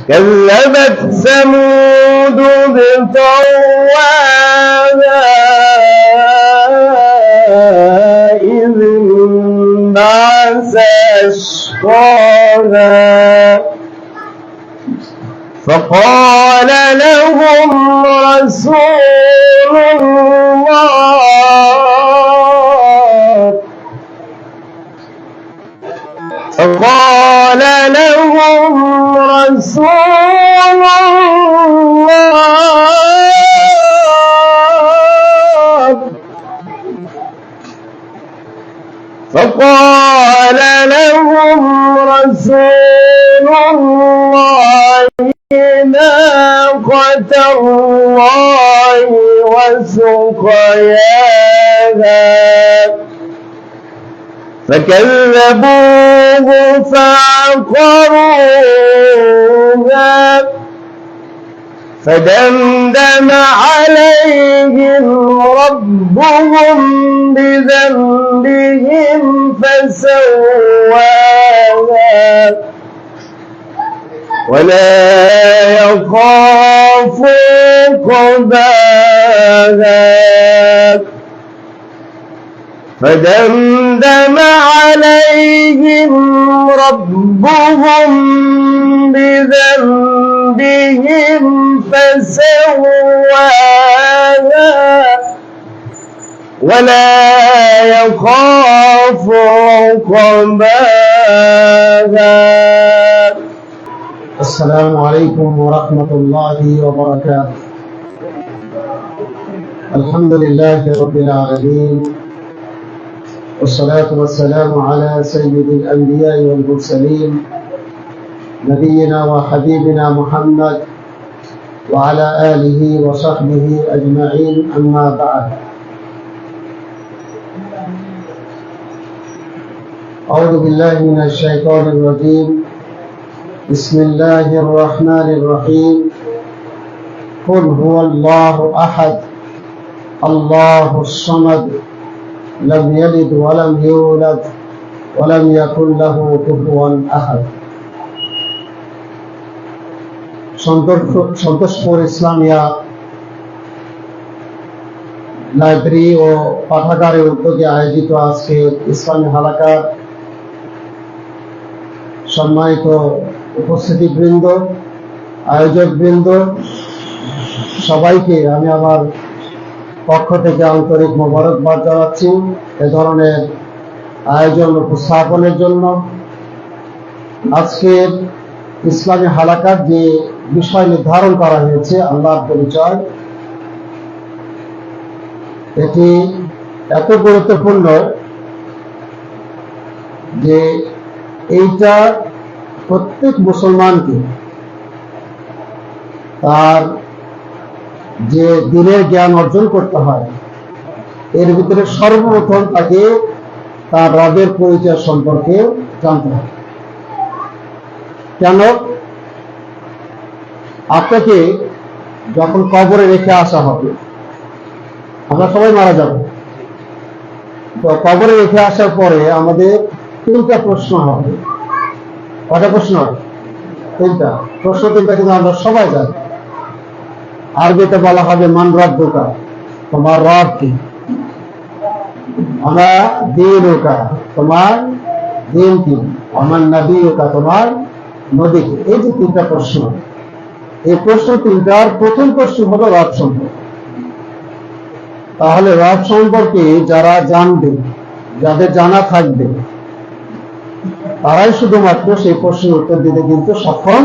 كذبت ثمود بطغواها إذ انبعث أشقاها فقال لهم رسول الله ناقة الله وسقياها فكذبوه فعقروها فدمدم عليهم ربهم بذنبهم فسواها ولا يخاف عقباها فدمدم عليهم ربهم بذنبهم فسواها ولا يخاف عقباها. السلام عليكم ورحمة الله وبركاته. الحمد لله رب العالمين والصلاة والسلام على سيد الأنبياء والمرسلين نبينا وحبيبنا محمد وعلى آله وصحبه أجمعين، أما بعد. أعوذ بالله من الشيطان الرجيم. بسم الله الرحمن الرحيم. قل هو الله أحد الله الصمد لم يلد ولم يولد ولم يكن له كفوا أحد. Santoshpur Islamia library ও পাঠাগারের উদ্যোগে আয়োজিত আজকে ইসলামী হালাকার সম্মানিত উপস্থিতিবৃন্দ, আয়োজকবৃন্দ, সবাইকে আমি আমার পক্ষ থেকে আন্তরিক মোবারকবাদ জানাচ্ছি এ ধরনের আয়োজন উপস্থাপনের জন্য। আজকের ইসলামী হালাকার যে বিষয় নির্ধারণ করা হয়েছে আল্লাহর পরিচয়, এটি এত গুরুত্বপূর্ণ যে এইটা প্রত্যেক মুসলমানকে তার যে দিনের জ্ঞান অর্জন করতে হয়, এর ভিতরে সর্বপ্রথম তাকে তার রবের পরিচয় সম্পর্কে জানতে হবে। কেন? আপনাকে যখন কবরে রেখে আসা হবে, আমরা সবাই মারা যাব, তো কবরে রেখে আসার পরে আমাদের তিনটা প্রশ্ন হবে। কটা প্রশ্ন? তিনটা প্রশ্ন। তিনটা কিন্তু আমরা সবাই জানি। আরবিতে বলা হবে মান রব্বুকা, তোমার রব কি? আমরা দীনুকা, তোমার দিন কি? আমার নবীকা, তোমার নবী কি? এই যে তিনটা প্রশ্ন, এই প্রশ্ন তিনটার প্রথম প্রশ্ন হলো রব সম্পর্কে। তাহলে রব সম্পর্কে যারা জানবে, যাদের জানা থাকবে, তারাই শুধুমাত্র সেই প্রশ্নের উত্তর দিতে কিন্তু সক্ষম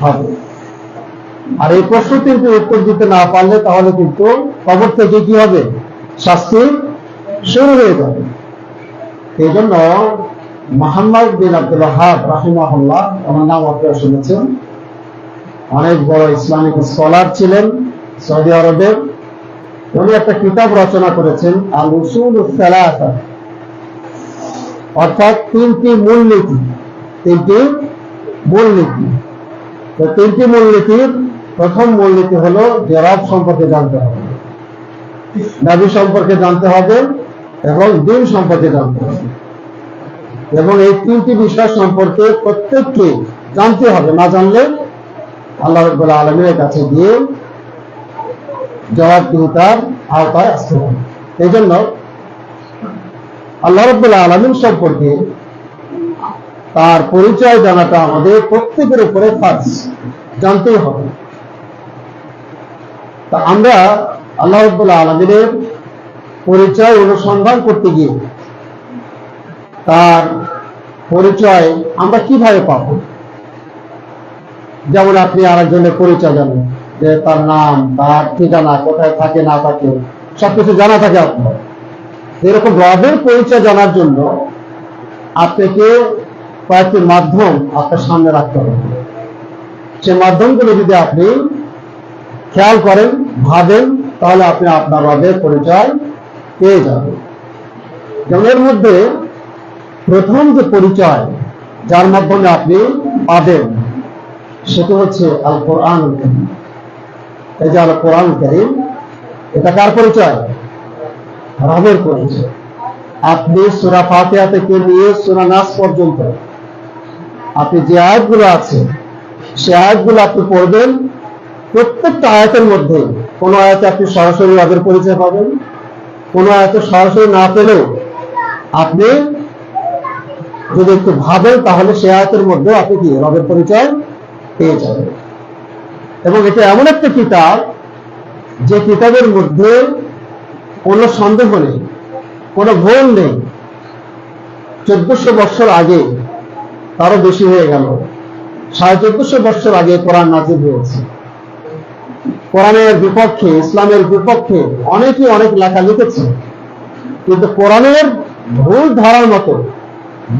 হবে। আর এই প্রশ্ন কিন্তু উত্তর দিতে না পারলে তাহলে কিন্তু কবর থেকে কি হবে? শাস্তি শুরু হয়ে যাবে। এই জন্য মুহাম্মদ বিন আব্দুল ওয়াহাব রাহিমাহুল্লাহ, ওনার নাম আপনারা শুনেছেন, অনেক বড় ইসলামিক স্কলার ছিলেন সৌদি আরবের। উনি একটা কিতাব রচনা করেছেন আল উসুলুস সালাসা, অর্থাৎ তিনটি মূলনীতি। তিনটি মূলনীতি। তো তিনটি মূলনীতির প্রথম মূলনীতি হলো যে রব সম্পর্কে জানতে হবে, নবী সম্পর্কে জানতে হবে এবং দিন সম্পর্কে জানতে হবে। এবং এই তিনটি বিষয় সম্পর্কে প্রত্যেককে জানতে হবে, না জানলে আল্লাহ রাব্বুল আলামিনের কাছে গিয়ে জবাবদিহিতার আওতায় আসতে হবে। এই জন্য আল্লাহ রাব্বুল আলামিন সম্পর্কে তার পরিচয় জানাটা আমাদের প্রত্যেকের উপরে ফরজ, জানতেই হবে। তা আমরা আল্লাহ রাব্বুল আলামিনের পরিচয় অনুসন্ধান করতে গিয়ে তার পরিচয় আমরা কিভাবে পাব? যেমন আপনি আরেকজনের পরিচয় জানেন, যে তার নাম, তার ঠিকানা, কোথায় থাকে না থাকে, সবকিছু জানা থাকে আপনার। এরকম রবের পরিচয় জানার জন্য আপনাকে কয়েকটি মাধ্যম আপনার সামনে রাখতে হবে। সে মাধ্যমগুলো যদি আপনি খেয়াল করেন, ভাবেন, তাহলে আপনি আপনার রবের পরিচয় পেয়ে যাবেন। যেমন এর মধ্যে প্রথম যে পরিচয় যার মাধ্যমে আপনি পাবেন সেটা হচ্ছে আল কোরআনুল কারীম। এই যে আল কোরআনুল কারীম, এটা কার পরিচয়? রবের পরিচয়। আপনি সূরা ফাতিহা থেকে নিয়ে সূরা নাস পর্যন্ত আপনি যে আয়াতগুলো আছে সে আয়াতগুলো আপনি পড়বেন, প্রত্যেকটা আয়াতের মধ্যে কোনো আয়াতে আপনি সরাসরি রবের পরিচয় পাবেন, কোনো আয়াতে সরাসরি না পেলেও আপনি যদি একটু ভাবেন তাহলে সে আয়াতের মধ্যে আপনি কি রবের পরিচয় পেয়ে যাবেন। এবং এটা এমন একটা কিতাব যে কিতাবের মধ্যে কোনো সন্দেহ নেই, কোনো ভুল নেই। 1400 বছর আগে, তারও বেশি হয়ে গেল, 1450 বছর আগে কোরআন নাযিল হয়েছে। কোরআনের বিপক্ষে, ইসলামের বিপক্ষে অনেকে অনেক লেখা লিখেছে, কিন্তু কোরআনের ভুল ধারার মতো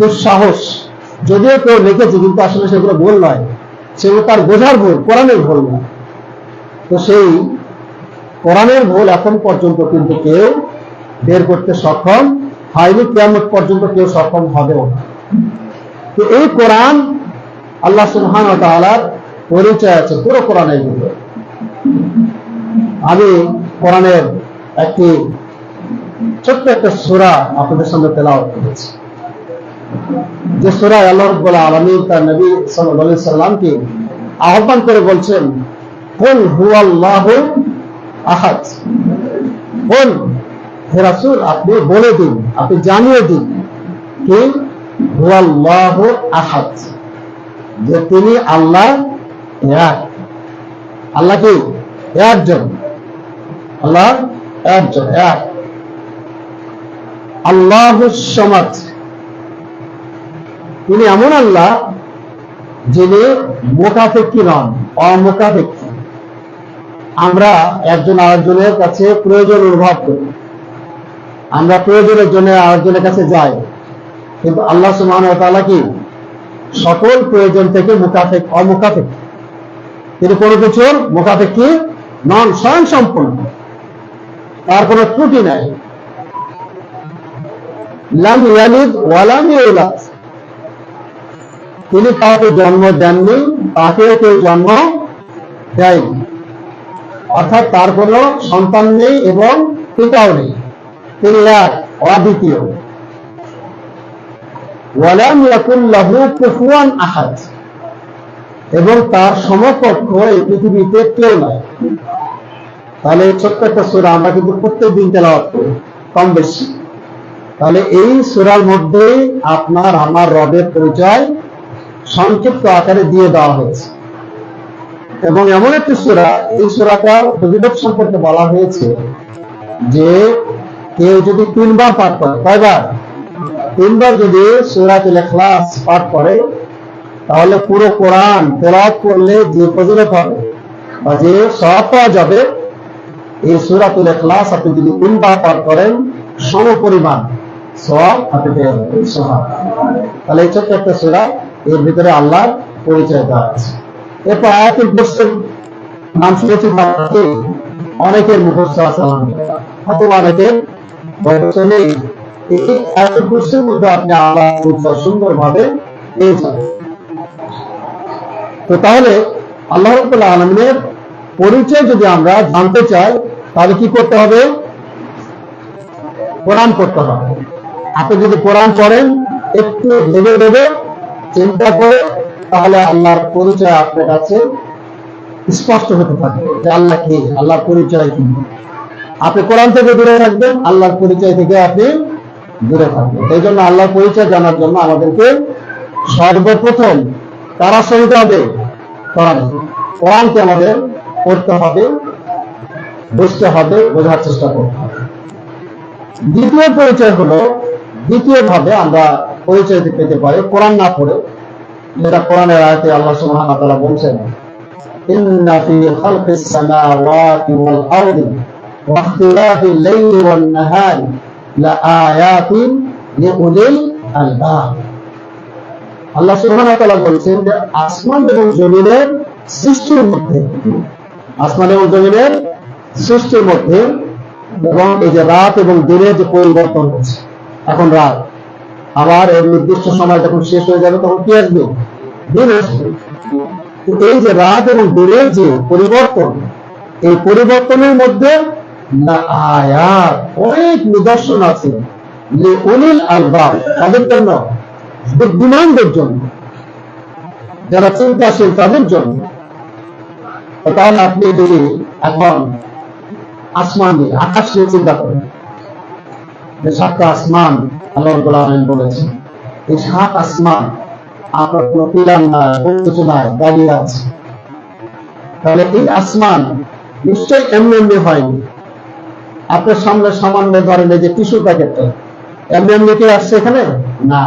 দুঃসাহস যদিও কেউ লিখেছে, কিন্তু আসলে সেগুলো ভুল নয়, সেগুলো তার বোঝার ভুল, কোরআনের ভুল নয়। তো সেই কোরআনের ভুল এখন পর্যন্ত কিন্তু কেউ বের করতে সক্ষম হয়নি, কিয়ামত পর্যন্ত কেউ সক্ষম হবেও না। তো এই কোরআন আল্লাহ সুবহানাহু ওয়া তাআলার পরিচয় আছে পুরো কোরআনের মধ্যে। আমি কোরআনের একটি ছোট্ট একটা সূরা আপনাদের সামনে তেলাওয়াত করেছি, যে সূরায় আল্লাহ রাব্বুল আলামিন তার নবী সাল্লাল্লাহু আলাইহি সাল্লামকে আহ্বান করে বলছেন, কুল হুয়াল্লাহু আহাদ। বল হে রাসূল, আপনি বলে দিন, আপনি জানিয়ে দিন কি হুয়াল্লাহু আহাদ, যে তিনি আল্লাহ এক। আল্লাহ কি একজন, আল্লাহ একজন, এক। আল্লাহুস সামাদ, তিনি এমন আল্লাহ যিনি মুখাপেক্ষী নন, অমুখাপেক্ষী। আমরা একজন আরেকজনের কাছে প্রয়োজন অনুভব করি, আমরা প্রয়োজনের জন্য আরেকজনের কাছে যাই, কিন্তু আল্লাহ সুবহানাহু ওয়া তাআলা কি সকল প্রয়োজন থেকে অমুখাপেক্ষী। তিনি কোনো কিছুর মুখাপেক্ষী নন, স্বয়ং সম্পূর্ণ, তার কোনো ত্রুটি নাই। লাম ইয়ালিদ ওয়া লাম ইউলাদ, তিনি কাউকে জন্ম দেননি, তাকে কেউ জন্ম দেয়নি, অর্থাৎ তার কোনো সন্তান নেই এবং পিতাও নেই, তিনি এক, অদ্বিতীয়। ওয়া লাম ইয়াকুল লাহু কুফুয়ান আহাদ, এবং তার সমকক্ষ এই পৃথিবীতে কেউ নাই। তাহলে ছোট্ট একটা সূরা আমরা কিন্তু প্রত্যেকদিন তেলাওয়াত করি কম বেশি। তাহলে এই সূরার মধ্যে আপনার আমার রবের পরিচয় সংক্ষিপ্ত আকারে দিয়ে দেওয়া হয়েছে। এবং এমন একটি সূরা, এই সূরাটার ফজিলত সম্পর্কে বলা হয়েছে যে কেউ যদি 3 বার পাঠ করে, কয়বার? 3 বার যদি সূরাতুল ইখলাস পাঠ করে, তাহলে পুরো কোরআন তেলাওয়াত করলে যে ফজিলত হবে বা যে সওয়াব পাওয়া যাবে, এই সূরাতুল ইখলাস আপনি যদি 3 বার পাঠ করেন সমপরিমাণ সওয়াব আপনি পেয়ে যাবেন। তাহলে এই ছোট্ট একটা সূরা, এর ভিতরে আল্লাহর পরিচয় দেওয়া আছে। এরপর আয়াতুল কুরসির নাম শুনেছি, অনেকের মুখস্থ আছে, হয়তো অনেকের মুখস্থ নেই। এই আয়াতুল কুরসির মধ্যে আপনি আল্লাহর পরিচয় সুন্দরভাবে পেয়ে যাবেন। তো তাহলে আল্লাহ রাব্বুল আলামিনের পরিচয় যদি আমরা জানতে চাই, তাহলে কি করতে হবে? কোরআন পড়তে হবে। আপনি যদি কোরআন পড়েন একটু ভেবে ভেবে চিন্তা করে, তাহলে আল্লাহর পরিচয় আপনার কাছে স্পষ্ট হতে পারে যে আল্লাহ কি, আল্লাহর পরিচয় কি। আপনি কোরআন থেকে দূরে থাকবেন, আল্লাহর পরিচয় থেকে আপনি দূরে থাকবেন। এই জন্য আল্লাহর পরিচয় জানার জন্য আমাদেরকে সর্বপ্রথম তারা শুনতে হবে কোরআনকে আমাদের পড়তে হবে, বুঝতে হবে, বোঝার চেষ্টা করতে হবে। দ্বিতীয় পরিচয় হলো, দ্বিতীয়ভাবে আমরা পরিচয় পেতে পারি কোরআন না পড়ে, যেটা কোরআনের আয়াতে আল্লাহ সুবহানাহু ওয়া তাআলা বলছেন, ইন্না ফি খালকিস সামাওয়াতি ওয়াল আরদি ওয়া ইখতিলাফিল লাইলি ওয়ান নাহারি লাআয়াতিন লিউলিল আলবাব। আল্লাহ সুবহানাহু ওয়া তাআলা বলছেন যে আসমান এবং জমিনের সৃষ্টির মধ্যে, আসমান এবং জমিনের সৃষ্টির মধ্যে, এবং এই যে রাত এবং দিনের যে পরিবর্তন হচ্ছে, এখন রাত, আবার এর নির্দিষ্ট সময় যখন শেষ হয়ে যাবে তখন কি আসবে, দিন আসবে। এই যে রাত এবং দিনের যে পরিবর্তন, এই পরিবর্তনের মধ্যে আয়াত, অনেক নিদর্শন আছে লিউলিল আলবাব, তাদের জন্য, বুদ্ধিমানদের জন্য, যারা চিন্তাশীল তাদের জন্য। তাহলে আপনি যদি এখন আসমান দিয়ে, আকাশ নিয়ে চিন্তা করেন, যে 7টা আসমান আল্লাহ রাব্বুল আলামিন বলেছেন, এই 7 আসমান আপনার কোনো পিলার নাই, কিছু নাই, দাঁড়িয়ে আছে। তাহলে এই আসমান নিশ্চয়ই এমনি এমনি হয়নি। আপনার সামনে সামান্য ধরেন এই যে টিস্যু প্যাকেটটা, এমনি এমনি কি আসছে এখানে? না,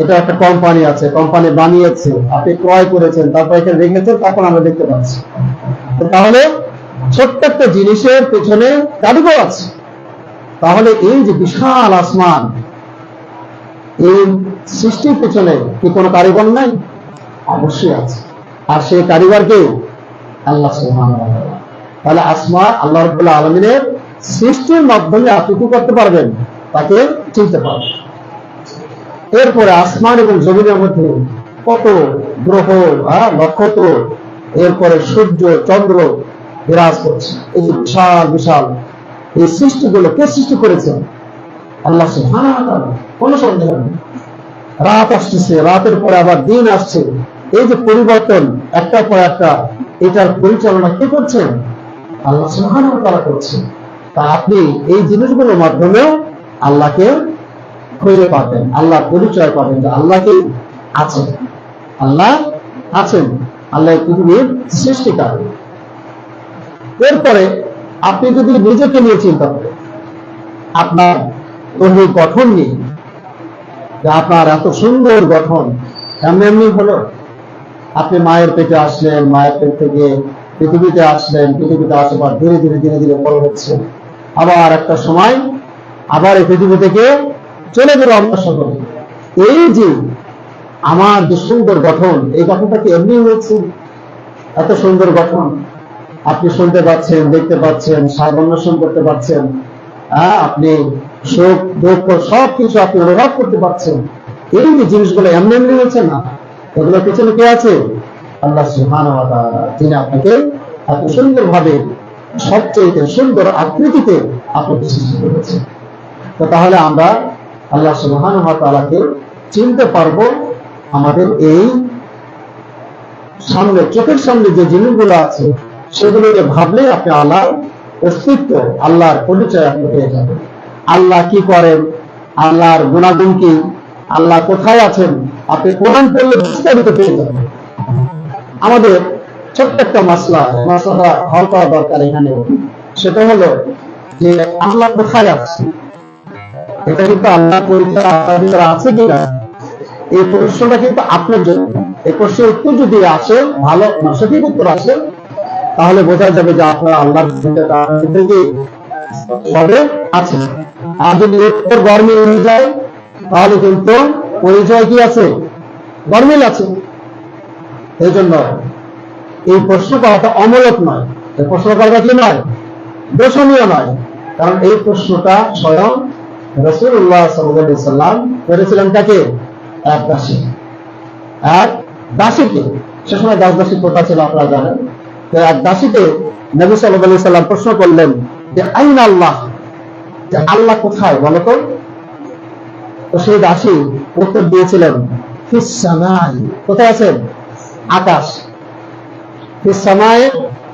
এটা একটা কোম্পানি আছে, কোম্পানি বানিয়েছে, আপনি ক্রয় করেছেন, তারপর এখানে রেখেছেন, তখন আমরা দেখতে পাচ্ছি। তাহলে ছোট্ট একটা জিনিসের পেছনে কারিগর আছে। তাহলে এই যে বিশাল আসমান, এই সৃষ্টির পেছনে কি কোনো কারিগর নাই? অবশ্যই আছে। আর সেই কারিগরকে আল্লাহ সুবহানাহু ওয়া তাআলা। তাহলে আসমান আল্লাহ রাব্বুল আলামিনের সৃষ্টির মাধ্যমে আপনি কি করতে পারবেন? তাকে চিনতে পারবেন। এরপরে আসমান এবং জমিনের মধ্যে কত গ্রহ, নক্ষত্র, এরপরে সূর্য, চন্দ্র বিরাজ করছে। এই যে বিশাল বিশাল এই সৃষ্টিগুলো কে সৃষ্টি করেছেন? আল্লাহ সুবহানাহু ওয়া তাআলা, কোনো সন্দেহ নেই। রাত আসছে, রাতের পরে আবার দিন আসছে, এই যে পরিবর্তন একটার পর একটা, এটার পরিচালনা কে করছেন? আল্লাহ সুবহানাহু ওয়া তাআলা করছেন। তা আপনি এই জিনিসগুলোর মাধ্যমেও আল্লাহকে খুঁজে পাবেন, আল্লাহ পরিচয় পাবেন যে আল্লাহ কি আছেন, আল্লাহ আছেন, আল্লাহ পৃথিবীর সৃষ্টিকার। এরপরে আপনি যদি নিজেকে নিয়ে চিন্তা করেন, আপনার দৈহিক গঠন নিয়ে, যে আপনার এত সুন্দর গঠন এমনি এমনি হলো? আপনি মায়ের পেটে আসলেন, মায়ের পেট থেকে পৃথিবীতে আসলেন, পৃথিবীতে আসার পর ধীরে ধীরে ধীরে ধীরে বড় হচ্ছে, আবার একটা সময় আবার এই পৃথিবী থেকে চলে গেল আমরা সকলে। এই যে আমার যে সুন্দর গঠন, এই গঠনটা কি এমনি হয়েছে? এত সুন্দর গঠন, আপনি শুনতে পাচ্ছেন, দেখতে পাচ্ছেন, স্বাদ অন্বেষণ করতে পারছেন, আপনি সুখ দুঃখ সবকিছু আপনি অনুভব করতে পারছেন। এই যে জিনিসগুলো এমনি এমনি হয়েছে না, এগুলো পিছনে কে আছে? আল্লাহ সুবহানাহু ওয়া তাআলা, যিনি আপনাকে এত সুন্দর ভাবে, সবচেয়ে সুন্দর আকৃতিতে আপনাকে সৃষ্টি করেছেন। তো তাহলে আমরা আল্লাহ সুবহানাহু ওয়া তাআলাকে চিনতে পারবো আমাদের এই সামনে, চোখের সামনে যে জিনিসগুলো আছে সেগুলোকে ভাবলে আপনি আল্লাহর অস্তিত্ব, আল্লাহর পরিচয় আপনি পেয়ে যাবেন। আল্লাহ কি করেন, আল্লাহর গুণাগুণ কি, আল্লাহ কোথায় আছেন, আপনি কোরআন পড়লে বিস্তারিত পেয়ে যাবেন। আমাদের ছোট্ট একটা মাসলাটা হল করা দরকার এখানে, সেটা হলো যে আল্লাহ কোথায় আছে। এটা কিন্তু আল্লাহ পরিচয় আপনার ভিতরে আছে কিনা, এই প্রশ্নটা কিন্তু আপনার জন্য। এই প্রশ্নের উত্তর যদি আসে, ভালো সঠিক উত্তর আসে, তাহলে বোঝা যাবে যে আপনার আল্লাহর ভিতরে আছে। আর যদি উত্তর গরমিল হয়ে যায়, তাহলে কিন্তু পরিচয় কি আছে? গরমিল আছে। এই জন্য এই প্রশ্ন করাটা অমূলক নয়, এই প্রশ্ন করাটা কি নয়? দোষণীয় নয়। কারণ এই প্রশ্নটা স্বয়ং রাসূলুল্লাহ সাল্লাল্লাহু আলাইহি সাল্লাম করেছিলেন কাকে? এক দাসীকে। সে সময় দাসী প্রথা ছিল, আপনারা জানেন। তো এক দাসীকে নবী সাল্লাল্লাহু আলাইহি সাল্লাম প্রশ্ন করলেন যে আইনা আল্লাহ, যে আল্লাহ কোথায় বলো তো? তো সেই দাসী উত্তর দিয়েছিলেন ফিস সামাই। কোথায় আছেন? আকাশ। ফিস সামাই,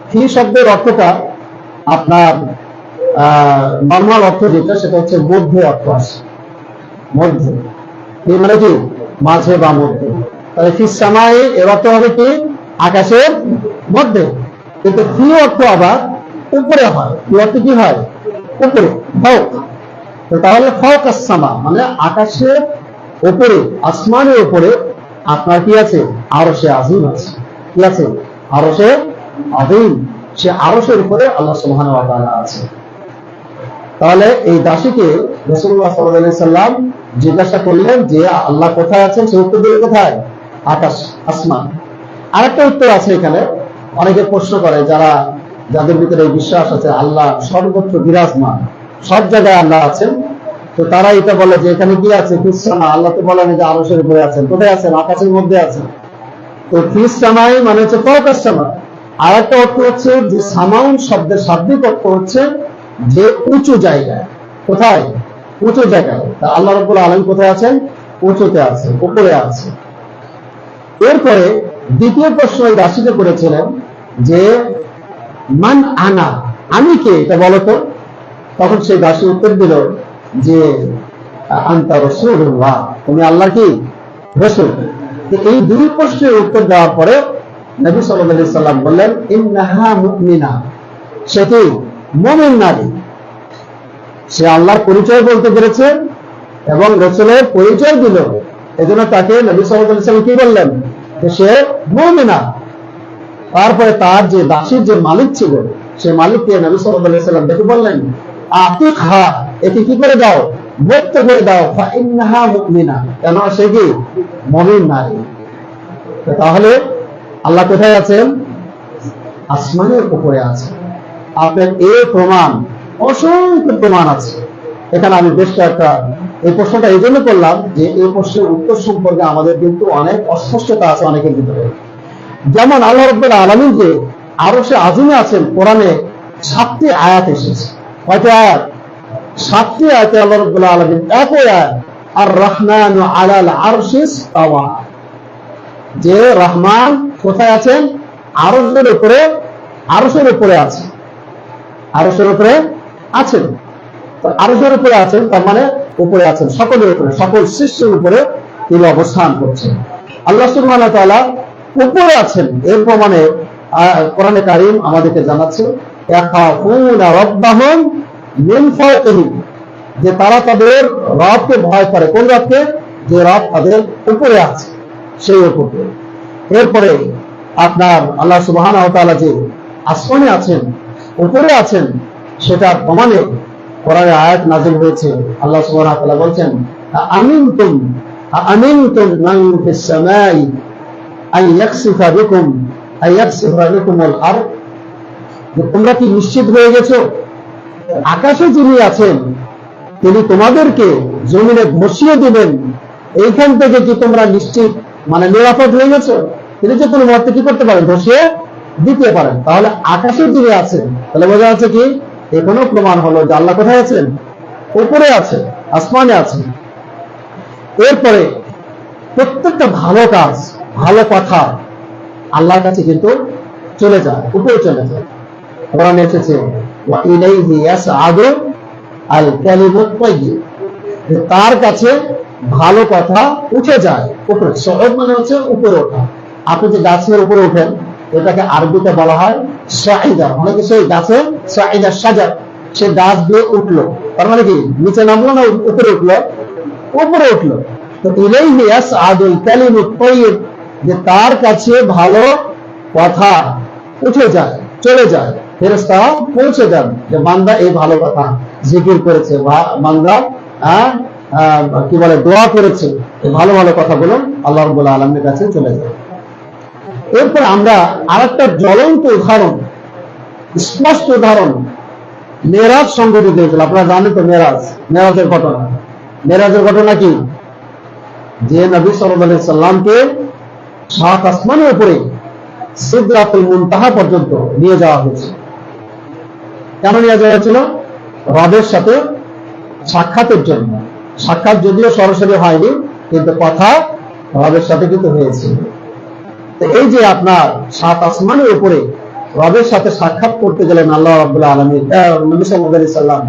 ফি শব্দের অর্থটা আপনার নর্মাল অর্থ যেটা, সেটা হচ্ছে মধ্যে অর্থ আসে। মধ্যে, এই মানে কি মাঝে বা মধ্যে। তাহলে ফিস সামাই এর অর্থ হবে কি আকাশের মধ্যে। কিন্তু ফি অর্থ আবার উপরে হয়। ফি অর্থ কি হয়? উপরে, ফাওক। তাহলে ফাওক আস-সামা মানে আকাশের উপরে, আসমানের উপরে আপনার কি আছে? আরশে আজিম আছে। কি আছে? আরশে আজিম। সে আরশের উপরে আল্লাহ সুবহানাহু ওয়া তাআলা আছে। তাহলে এই দাসীকে রাসূলুল্লাহ সাল্লাল্লাহু আলাইহি সাল্লাম জিজ্ঞাসা করলেন যে আল্লাহ কোথায় আছেন? সে উত্তর দিল কোথায়? আকাশ, আসমান। আরেকটা উত্তর আছে এখানে। অনেকে প্রশ্ন করে, যাদের ভিতরে এই বিশ্বাস আছে আল্লাহ সর্বত্র বিরাজমান, সব জায়গায় আল্লাহ আছেন, তো তারা এটা বলে যে এখানে কি আছে? ফিস সামা। আল্লাহ তো বলেন যে আরশের উপরে আছেন। কোথায় আছেন? আকাশের মধ্যে আছেন। তো ফিস সামাই মানে হচ্ছে ফাওকাস সামা। আর একটা অর্থ হচ্ছে যে সামাউন শব্দের শাব্দিক অর্থ হচ্ছে যে উঁচু জায়গায়। কোথায়? উঁচু জায়গায়। তা আল্লাহ রাব্বুল আলামিন কোথায় আছেন? উঁচুতে আছে, উপরে আছে। এরপরে দ্বিতীয় প্রশ্ন এই দাসীকে করেছিলেন যে মান আনা, আমি কে, এটা বলো তো। তখন সেই দাসী উত্তর দিল যে আনতা রাসূলুল্লাহ, তুমি আল্লাহর কি রাসূল। এই দুই প্রশ্নের উত্তর দেওয়ার পরে নবী সাল্লাল্লাহু আলাইহি সাল্লাম বললেন ইন্নাহা মুমিনা, সে কি মুমিন নারী। সে আল্লাহর পরিচয় বলতে পেরেছে এবং রাসূলের পরিচয় দিল। এজন্য তাকে নবী সাল্লাল্লাহু আলাইহি সাল্লাম কি বললেন? যে সে মুমিনা। তারপরে তার যে দাসীর যে মালিক ছিল, সে মালিককে নবী সাল্লাল্লাহু আলাইহি সাল্লাম দেখে বললেন আতিকহা, একে কি করে দাও? মুক্ত করে দাও। ফা ইন্নাহা মুমিনা, কেন সে কি মুমিন নারী। তাহলে আল্লাহ কোথায় আছেন? আসমানের উপরে আছে। আপনার এই প্রমাণ, অসংখ্য প্রমাণ আছে এখানে। আমি বেশ কয়েকটা, এই প্রশ্নটা এই জন্য করলাম যে এই প্রশ্নের উত্তর সম্পর্কে আমাদের কিন্তু অনেক অস্পষ্টতা আছে অনেকের ভিতরে। যেমন আল্লাহ রাব্বুল আলামিন যে আরশে আজিমে আছেন, কোরআনে 7টি আয়াত এসেছে। কয়টা আয়াত? 7টি আয়াতে আল্লাহ রাব্বুল আলামিন একই আয়াত আর রহমানু আলাল আরশিস তাওয়া, যে রহমান কোথায় আছেন? আরশের উপরে, আরশের উপরে আছে, আরশের উপরে আছেন। আরশের উপরে আছেন তার মানে উপরে আছেন, সকলের উপরে, সকল সৃষ্টির উপরে তিনি অবস্থান করছেন। আল্লাহ সুবহানাহু ওয়া তাআলা উপরে আছেন। এর প্রমাণে কোরআনে কারীম আমাদেরকে জানাচ্ছে ইয়াখাফুনা রাব্বাহুম মিন ফাওকিহিম, যে তারা তাদের রবকে ভয় করে। কোন রবকে? যে রব তাদের উপরে আছে, সেই উপরে। এরপরে আপনার আল্লাহ সুবহানাহু ওয়া তাআলা যে আসমানে আছেন, উপরে আছেন, সেটার প্রমাণে কোরআনে আয়াত নাযিল হয়েছে। আল্লাহ সুবহানাহু ওয়া তাআলা বলছেন আমিনতুম মান ফিস সামাই আন ইয়াকসিফা বিকুমুল আরদ, তোমরা কি নিশ্চিত হয়ে গেছো আকাশে যিনি আছেন তিনি তোমাদেরকে জমিনে ধসিয়ে দিবেন, এইখান থেকে কি তোমরা নিশ্চিত, মানে নিরাপদ হয়ে গেছো? তিনি যে কোনো মুহূর্তে কি করতে পারেন? ধসিয়ে দিতে পারেন। তাহলে আকাশে যিনি আছেন, তাহলে বোঝা যাচ্ছে কি এখনো প্রমাণ হলো যে আল্লাহ কোথায় আছেন? উপরে আছে, আসমানে আছেন। এরপরে প্রত্যেকটা ভালো কাজ, ভালো কথা আল্লাহর কাছে কিন্তু চলে যায়, উপরে চলে যায়। কোরআনে এসেছে ওয়া ইলাইহি ইয়াসআদু আল কালিমুত তাইয়্যিব, তার কাছে ভালো কথা উঠে যায় উপরে। সওদ মানে হচ্ছে উপরে ওঠা। আপনি যে গাছের উপরে ওঠেন, এটাকে আরবিতে বলা হয় সাইদা। অনেকে সেই গাছে সাইদা সাজার, সে গাছ দিয়ে উঠলো, তার মানে কি নিচে নামলো না উপরে উঠলো? উপরে উঠলো। তো ইলাইহি ইয়াসআদুল কালিমুত তাইয়্যিব, যে তার কাছে ভালো কথা উঠে যায়, চলে যায়, ফেরেশতা পৌঁছে দেন যে বান্দা এই ভালো কথা জিকির করেছে, বান্দা কি বলে দোয়া করেছে, এই ভালো ভালো কথাগুলো আল্লাহ রাব্বুল আলামিনের কাছে চলে যায়। এরপর আমরা আরেকটা জ্বলন্ত উদাহরণ, স্পষ্ট উদাহরণ মেরাজ সংঘটিত হয়েছিল। আপনারা জানেন তো মেরাজের ঘটনা। মেরাজের ঘটনা কি? যে নবী সাল্লাল্লাহু আলাইহি সাল্লামকে 7 আসমানের উপরে সিদরাতুল মুনতাহা পর্যন্ত নিয়ে যাওয়া হয়েছে। কেন নিয়ে যাওয়া হয়েছিল? রবের সাথে সাক্ষাতের জন্য। সাক্ষাৎ যদিও সরাসরি হয়নি, কিন্তু কথা রবের সাথে কিন্তু হয়েছিল। তো এই যে আপনার 7 আসমানের উপরে রবের সাথে সাক্ষাৎ করতে গেলেন আল্লাহ রাব্বুল আলামিন, নবী সাল্লাল্লাহু আলাইহি সাল্লাম,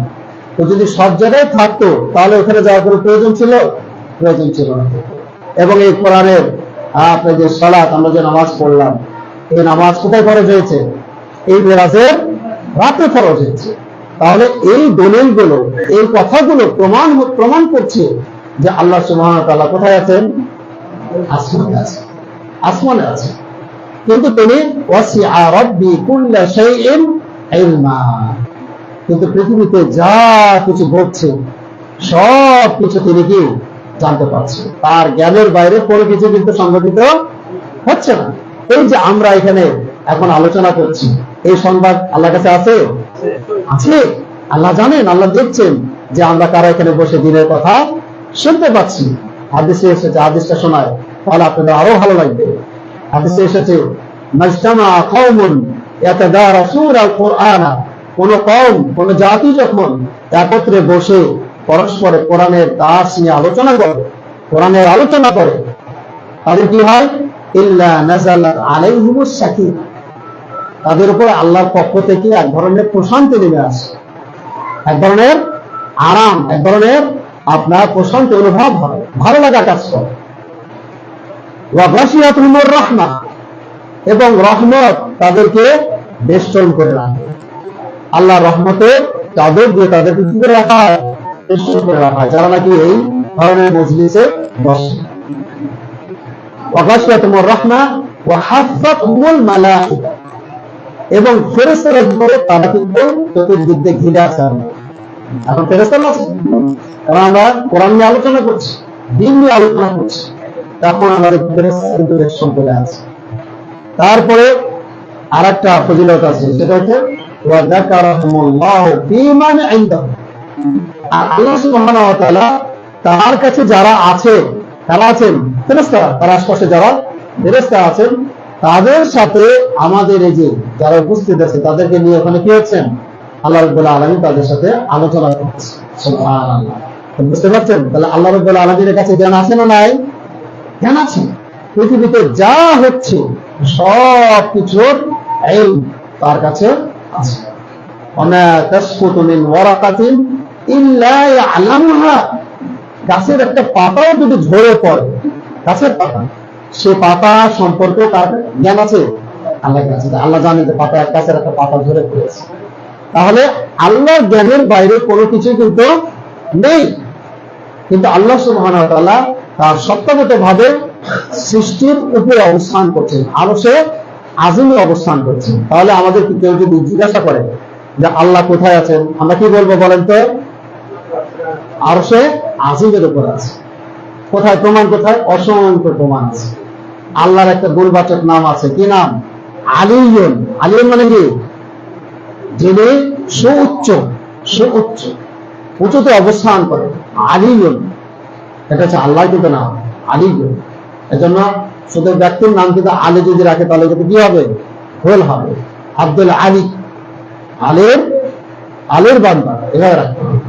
তো যদি সব জায়গায় থাকতো তাহলে ওখানে যাওয়ার কোনো প্রয়োজন ছিল না। এবং এই কোরআনের আপনার যে সালাত, আমরা যে নামাজ পড়লাম, এই নামাজ কোথায় ফরজ হয়েছে? এই মেরাজের রাতে ফরজ হয়েছে। তাহলে এই দলিলগুলো, এই কথাগুলো প্রমাণ করছে যে আল্লাহ সুবহানাহু ওয়া তাআলা কোথায় আছেন? আসমানে আছেন। কিন্তু তিনি ওয়াসিআ রাব্বি কুল্লা শাইইন ইলমা, কিন্তু পৃথিবীতে যা কিছু ঘটছে সব কিছু তিনি কি জানতে পারছেন। তার জ্ঞানের বাইরে কোনো কিছু কিন্তু সংঘটিত হচ্ছে না। এই যে আমরা এখানে এখন আলোচনা করছি, এই সংবাদ আল্লাহর কাছে আছে? আল্লাহ জানেন, আল্লাহ দেখছেন যে আমরা কারা এখানে বসে দিনের কথা শুনতে পাচ্ছি। হাদিসে এসেছে, হাদিসটা শোনায় তাহলে আপনাদের আরো ভালো লাগবে। হাদিসে এসেছে, মাজতামা কওমুন ইয়াতাদারাসুনা আল কুরআনা, কোন কওম, কোন জাতি যখন একত্রে বসে পরস্পরে কোরআনের দাস নিয়ে আলোচনা করে, তাদের কি হয়? ইল্লা নাযালা আলাইহিমুস সাকিনা, তাদের উপর আল্লাহর পক্ষ থেকে এক ধরনের প্রশান্তি নেমে আসে, এক ধরনের আরাম, এক ধরনের আপনার প্রশান্তি অনুভব হয়, ভালো লাগা কাজ করে। ওয়া গাশিয়াতুহুমুর রাহমা, এবং রহমত তাদেরকে বেষ্টন করে রাখে। আল্লাহর রহমতের চাদর দিয়ে তাদেরকে কি করে রাখা হয়? বেষ্টন করে রাখা হয়, যারা নাকি এই ধরনের মজলিসে বসে। ওয়া গাশিয়াতুহুমুর রাহমা ওয়া হাফাতহুমুল মালায়েকা, এবং ফেরেশতারা তারা কিন্তু চতুর্দিক দিয়ে ঘিরে আছে। এখন ফেরেশতারা আছে, কারণ আমরা কোরআন নিয়ে আলোচনা করছি, দিন নিয়ে আলোচনা করছি, তখন আমাদের ফেরেশতারা কিন্তু বেষ্টন করে আছে। তারপরে আরেকটা ফজিলত আছে, সেটা হচ্ছে ওয়া যাকারাহুমুল্লাহু ফীমান ইনদাহু, আল্লাহ সুবহানাহু ওয়া তাআলা তার কাছে যারা আছে, তারা আছেন ফেরেশতারা, তার আশপাশে যারা ফেরেশতা আছেন, তাদের সাথে আমাদের এই যে যারা উপস্থিত আছে তাদেরকে নিয়ে ওখানে কি হচ্ছেন? আল্লাহ রাব্বুল আলামিন তাদের সাথে আলোচনা করছে। সুবহানাল্লাহ, বুঝতে পারছেন? তাহলে আল্লাহ রাব্বুল আলামিনের কাছে জ্ঞান আছে না নাই? জ্ঞান আছে। পৃথিবীতে যা হচ্ছে সব কিছুর ইলম তার কাছে আছে। ওয়া তাসকুতু মিন ওয়ারাকাতিন ইল্লা ইয়ালামুহা, গাছের একটা পাতাও যদি ঝরে পড়ে, গাছের পাতা, সে পাতা সম্পর্কে তার জ্ঞান আছে? আল্লাহর কাছে। আল্লাহ জানেন যে পাতা, গাছের একটা পাতা ঝরে পড়েছে। তাহলে আল্লাহর জ্ঞানের বাইরে কোনো কিছু কিন্তু নেই। কিন্তু আল্লাহ সুবহানাহু ওয়া তাআলা তার সত্তাগতভাবে সৃষ্টির উপরে অবস্থান করছেন, আরশে আজিমে অবস্থান করছেন। তাহলে আমাদের কেউ যদি জিজ্ঞাসা করে যে আল্লাহ কোথায় আছেন, আমরা কি বলবো বলেন তো? আরশে আজিমের উপর আছে। কোথায়? প্রমাণ কোথায়? অসংখ্য প্রমাণ আছে। আল্লাহর একটা গুণবাচক নাম আছে, কি নাম? আলিয়ুন। আলিয়ুন মানে কি? যিনি সুউচ্চ, উচ্চতে অবস্থান করে, আলিয়ুন। এটা হচ্ছে আল্লাহ কিন্তু নাম, আলিয়ুন। এজন্য শুধু ব্যক্তির নাম কিন্তু আলী যদি রাখে তাহলে কিন্তু কি হবে? ভুল হবে। আব্দুল আলী, আলীর বান্দা, এভাবে রাখতে হবে।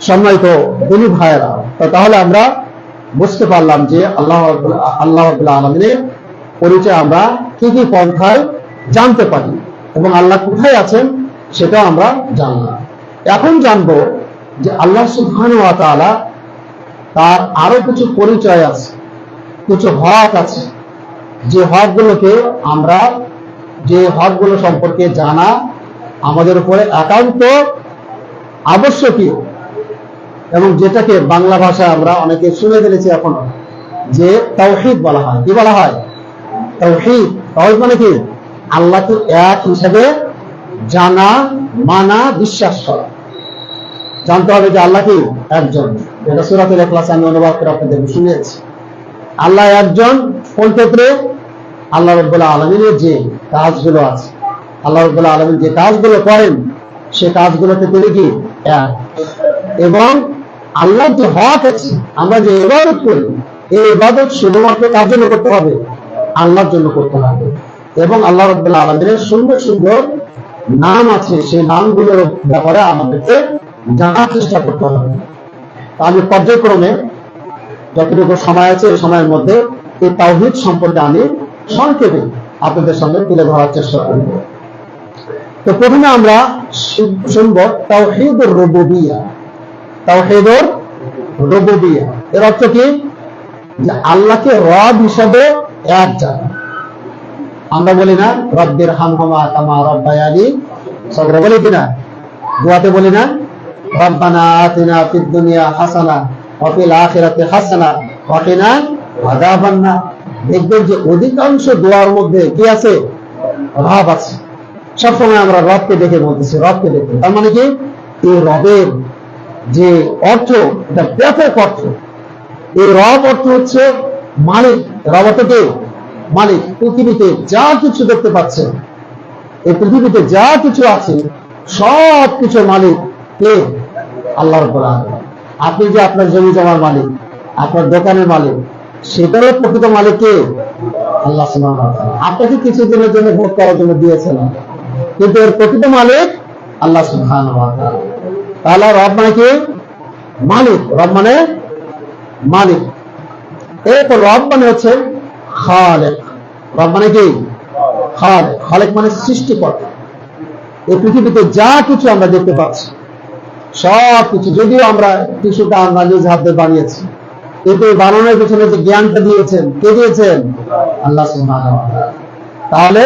সম্মানিত দিনী ভাইয়েরা, তাহলে আমরা বুঝতে পারলাম যে আল্লাহ রাব্বুল আলামিনের পরিচয় আমরা কি কি পন্থায় জানতে পারি, এবং আল্লাহ কোথায় আছেন সেটাও আমরা জানলাম। এখন জানবো যে আল্লাহ সুবহানাহু ওয়া তাআলা তার আরো কিছু পরিচয় আছে, কিছু হক আছে, যে হকগুলো সম্পর্কে জানা আমাদের উপরে একান্ত আবশ্যকীয়, এবং যেটাকে বাংলা ভাষায় আমরা অনেকে শুনে ফেলেছি এখনো, যে তাওহীদ বলা হয়। কি বলা হয়? তাওহীদ। তাওহীদ মানে কি? আল্লাহকে এক হিসেবে জানা, মানা, বিশ্বাস করা। জানতে হবে যে আল্লাহ কি একজন। এটা সূরাতুল ইখলাসে আমি অনুবাদ করে আপনাদের শুনিয়েছি। আল্লাহ একজন কোন ক্ষেত্রে? আল্লাহ রাব্বুল আলামিনের যে কাজগুলো আছে, আল্লাহ রাব্বুল আলামিন যে কাজগুলো করেন, সে কাজগুলোতে তিনি কি এক। এবং আল্লাহর যে হক আছে, আমরা যে ইবাদত করি, এই ইবাদত শুধুমাত্র কার জন্য করতে হবে? আল্লাহর জন্য করতে হবে। এবং আল্লাহ রাব্বুল আলামিনের সুন্দর সুন্দর নাম আছে, সেই নামগুলোর ব্যাপারে আমাদেরকে জানার চেষ্টা করতে হবে। আমি পর্যায়ক্রমে যতটুকু সময় আছে এই সময়ের মধ্যে এই তাওহীদ সম্পর্কে আমি সংক্ষেপে আপনাদের সামনে তুলে ধরার চেষ্টা করব। তো প্রথমে আমরা শুনব তাওহীদুর রুবুবিয়্যা। তাওহীদুর রুবুবিয়্যা এর অর্থ কি? যে আল্লাহকে রব হিসাবে এক জানা। আমরা বলি না রব্বির হামহুমা কামা রাব্বায়ানি সগরা, বলি কিনা? দোয়াতে বলি না রব্বানা আতিনা ফিদ দুনিয়া হাসানা ওয়া ফিল আখিরাতি হাসানা ওয়া কিনা আযাবান্নার। দেখবেন যে অধিকাংশ দোয়ার মধ্যে কি আছে? রব আছে। সবসময় আমরা রবকে দেখে বলতেছি, রবকে দেখে। তার মানে কি? এই রবের যে অর্থ, এটা ব্যাপক অর্থ। এই রব অর্থ হচ্ছে মালিক। রব অর্থ কি? মালিক। পৃথিবীতে যা কিছু দেখতে পাচ্ছেন, এই পৃথিবীতে যা কিছু আছে সব কিছুর মালিক কে? আল্লাহ রাব্বুল আলামিন। আপনি যে আপনার জমি জমার মালিক, আপনার দোকানের মালিক, সেটারও প্রকৃত মালিক কে? আল্লাহ সুবহানাহু ওয়া তাআলা। আপনাকে কিছুদিনের জন্য ভোট করার জন্য দিয়েছেন, কিন্তু এর প্রকৃত মালিক আল্লাহ সুবহানাহু ওয়া তাআলা। তাহলে রব মানে কি? মালিক। রব মানে মালিক। এরপর রব মানে হচ্ছে খালেক। রব মানে কি? খালেক। খালেক মানে সৃষ্টিকর্তা। এই পৃথিবীতে যা কিছু আমরা দেখতে পাচ্ছি সব কিছু, যদিও আমরা কিছুটা আমরা নিজ হাতে বানিয়েছি, কিন্তু এই বানানোর পেছনে যে জ্ঞানটা দিয়েছেন, কে দিয়েছেন? আল্লাহ সুবহানাহু ওয়া তাআলা। তাহলে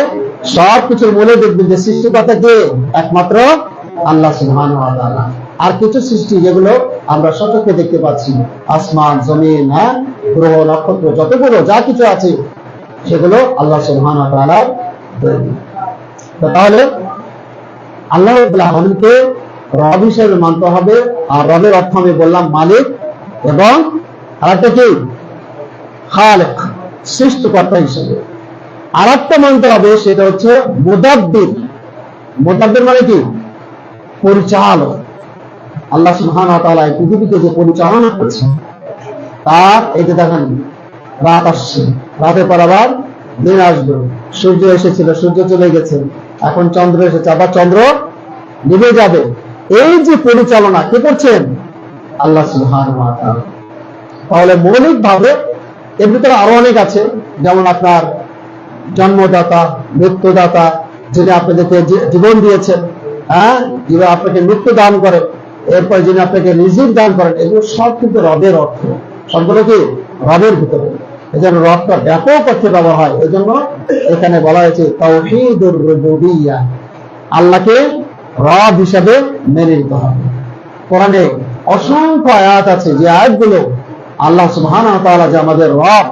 সব কিছুর মূলে দেখবেন যে সৃষ্টিকর্তা কে? একমাত্র আল্লাহ সুবহানাহু ওয়া তাআলা। আর কিছু সৃষ্টি যেগুলো আমরা সচক্ষে দেখতে পাচ্ছি, আসমান, জমিন, গ্রহ, নক্ষত্র, যতগুলো যা কিছু আছে সেগুলো আল্লাহ সুবহানাহু ওয়া তাআলার তৈরি। তাহলে আল্লাহ রাব্বুল আলামিনকে রব হিসেবে মানতে হবে। আর রবের অর্থ আমি বললাম মালিক, এবং আরেকটা কি? খালেক, সৃষ্টিকর্তা হিসেবে। আরেকটা মানতে হবে, সেটা হচ্ছে মুদাব্বির। মুদাব্বির মানে কি? পরিচালক। আল্লাহ সুবহানাহু ওয়া তাআলা এই পৃথিবীকে যে পরিচালনা করছেন, তার এই যে দেখেন রাত আসছে, রাতের পর আবার দিন আসবে। সূর্য এসেছিল, সূর্য চলে গেছে, এখন চন্দ্র এসেছে, আবার চন্দ্র ডুবে যাবে। এই যে পরিচালনা কে করছেন? আল্লাহ সুবহানাহু ওয়া তাআলা। তাহলে মৌলিক ভাবে এর ভিতরে আরো অনেক আছে, যেমন আপনার জন্মদাতা, মৃত্যুদাতা, যিনি আপনাদেরকে জীবন দিয়েছেন, যিনি আপনাকে মৃত্যু দান করেন, এরপর যিনি আপনাকে রিজিক দান করেন, এগুলো সব কিন্তু রবের অর্থ। সবগুলো কি? রবের ভিতরে। এই জন্য রবটা ব্যাপক অর্থে ব্যবহার হয়। এই জন্য এখানে বলা হয়েছে তাওহীদুর রুবুবিয়্যা, আল্লাহকে রব হিসাবে মেনে নিতে হবে। কোরআনে অসংখ্য আয়াত আছে, যে আয়াতগুলো আল্লাহ সুবহানাহু ওয়া তাআলা যে আমাদের রব,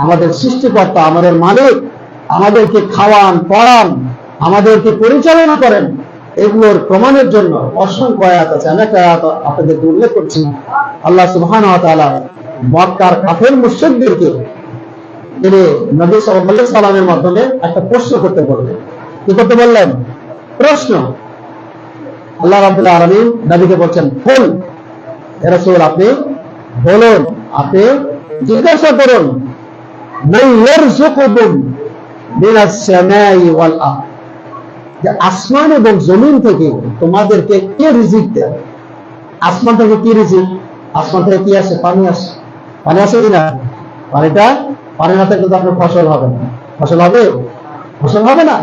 আমাদের সৃষ্টিকর্তা, আমাদের মালিক, আমাদেরকে খাওয়ান, পড়ান, আমাদেরকে পরিচালনা করেন, এগুলোর প্রমাণের জন্য অসংখ্য আয়াত আছে। আমি একটা আয়াত আপনাদেরকে উল্লেখ করছি। আল্লাহ সুবহানাহু ওয়া তাআলা মক্কার কাফের মুশরিকদেরকে তিনি নবী সাল্লাল্লাহু আলাইহি সাল্লামের মাধ্যমে একটা প্রশ্ন করতে বললেন। কি করতে বললেন? প্রশ্ন। আল্লাহ রাব্বুল আলামিন নবীকে বলছেন, কুল, হে রাসূল আপনি বলুন, আপনি জিজ্ঞাসা করুন, মান ইয়ারযুকুকুম মিনাস সামাই ওয়াল আরদ, যে আসমান এবং জমিন থেকে তোমাদেরকে কে রিজিক দেয়? আসমান থেকে কি রিজিক? আসমান থেকে কি আসে? পানি আসে। পানি আসে কিনা? পানি না থাকলে তো আপনার ফসল হবে না। ফসল হবে? ফসল হবে না।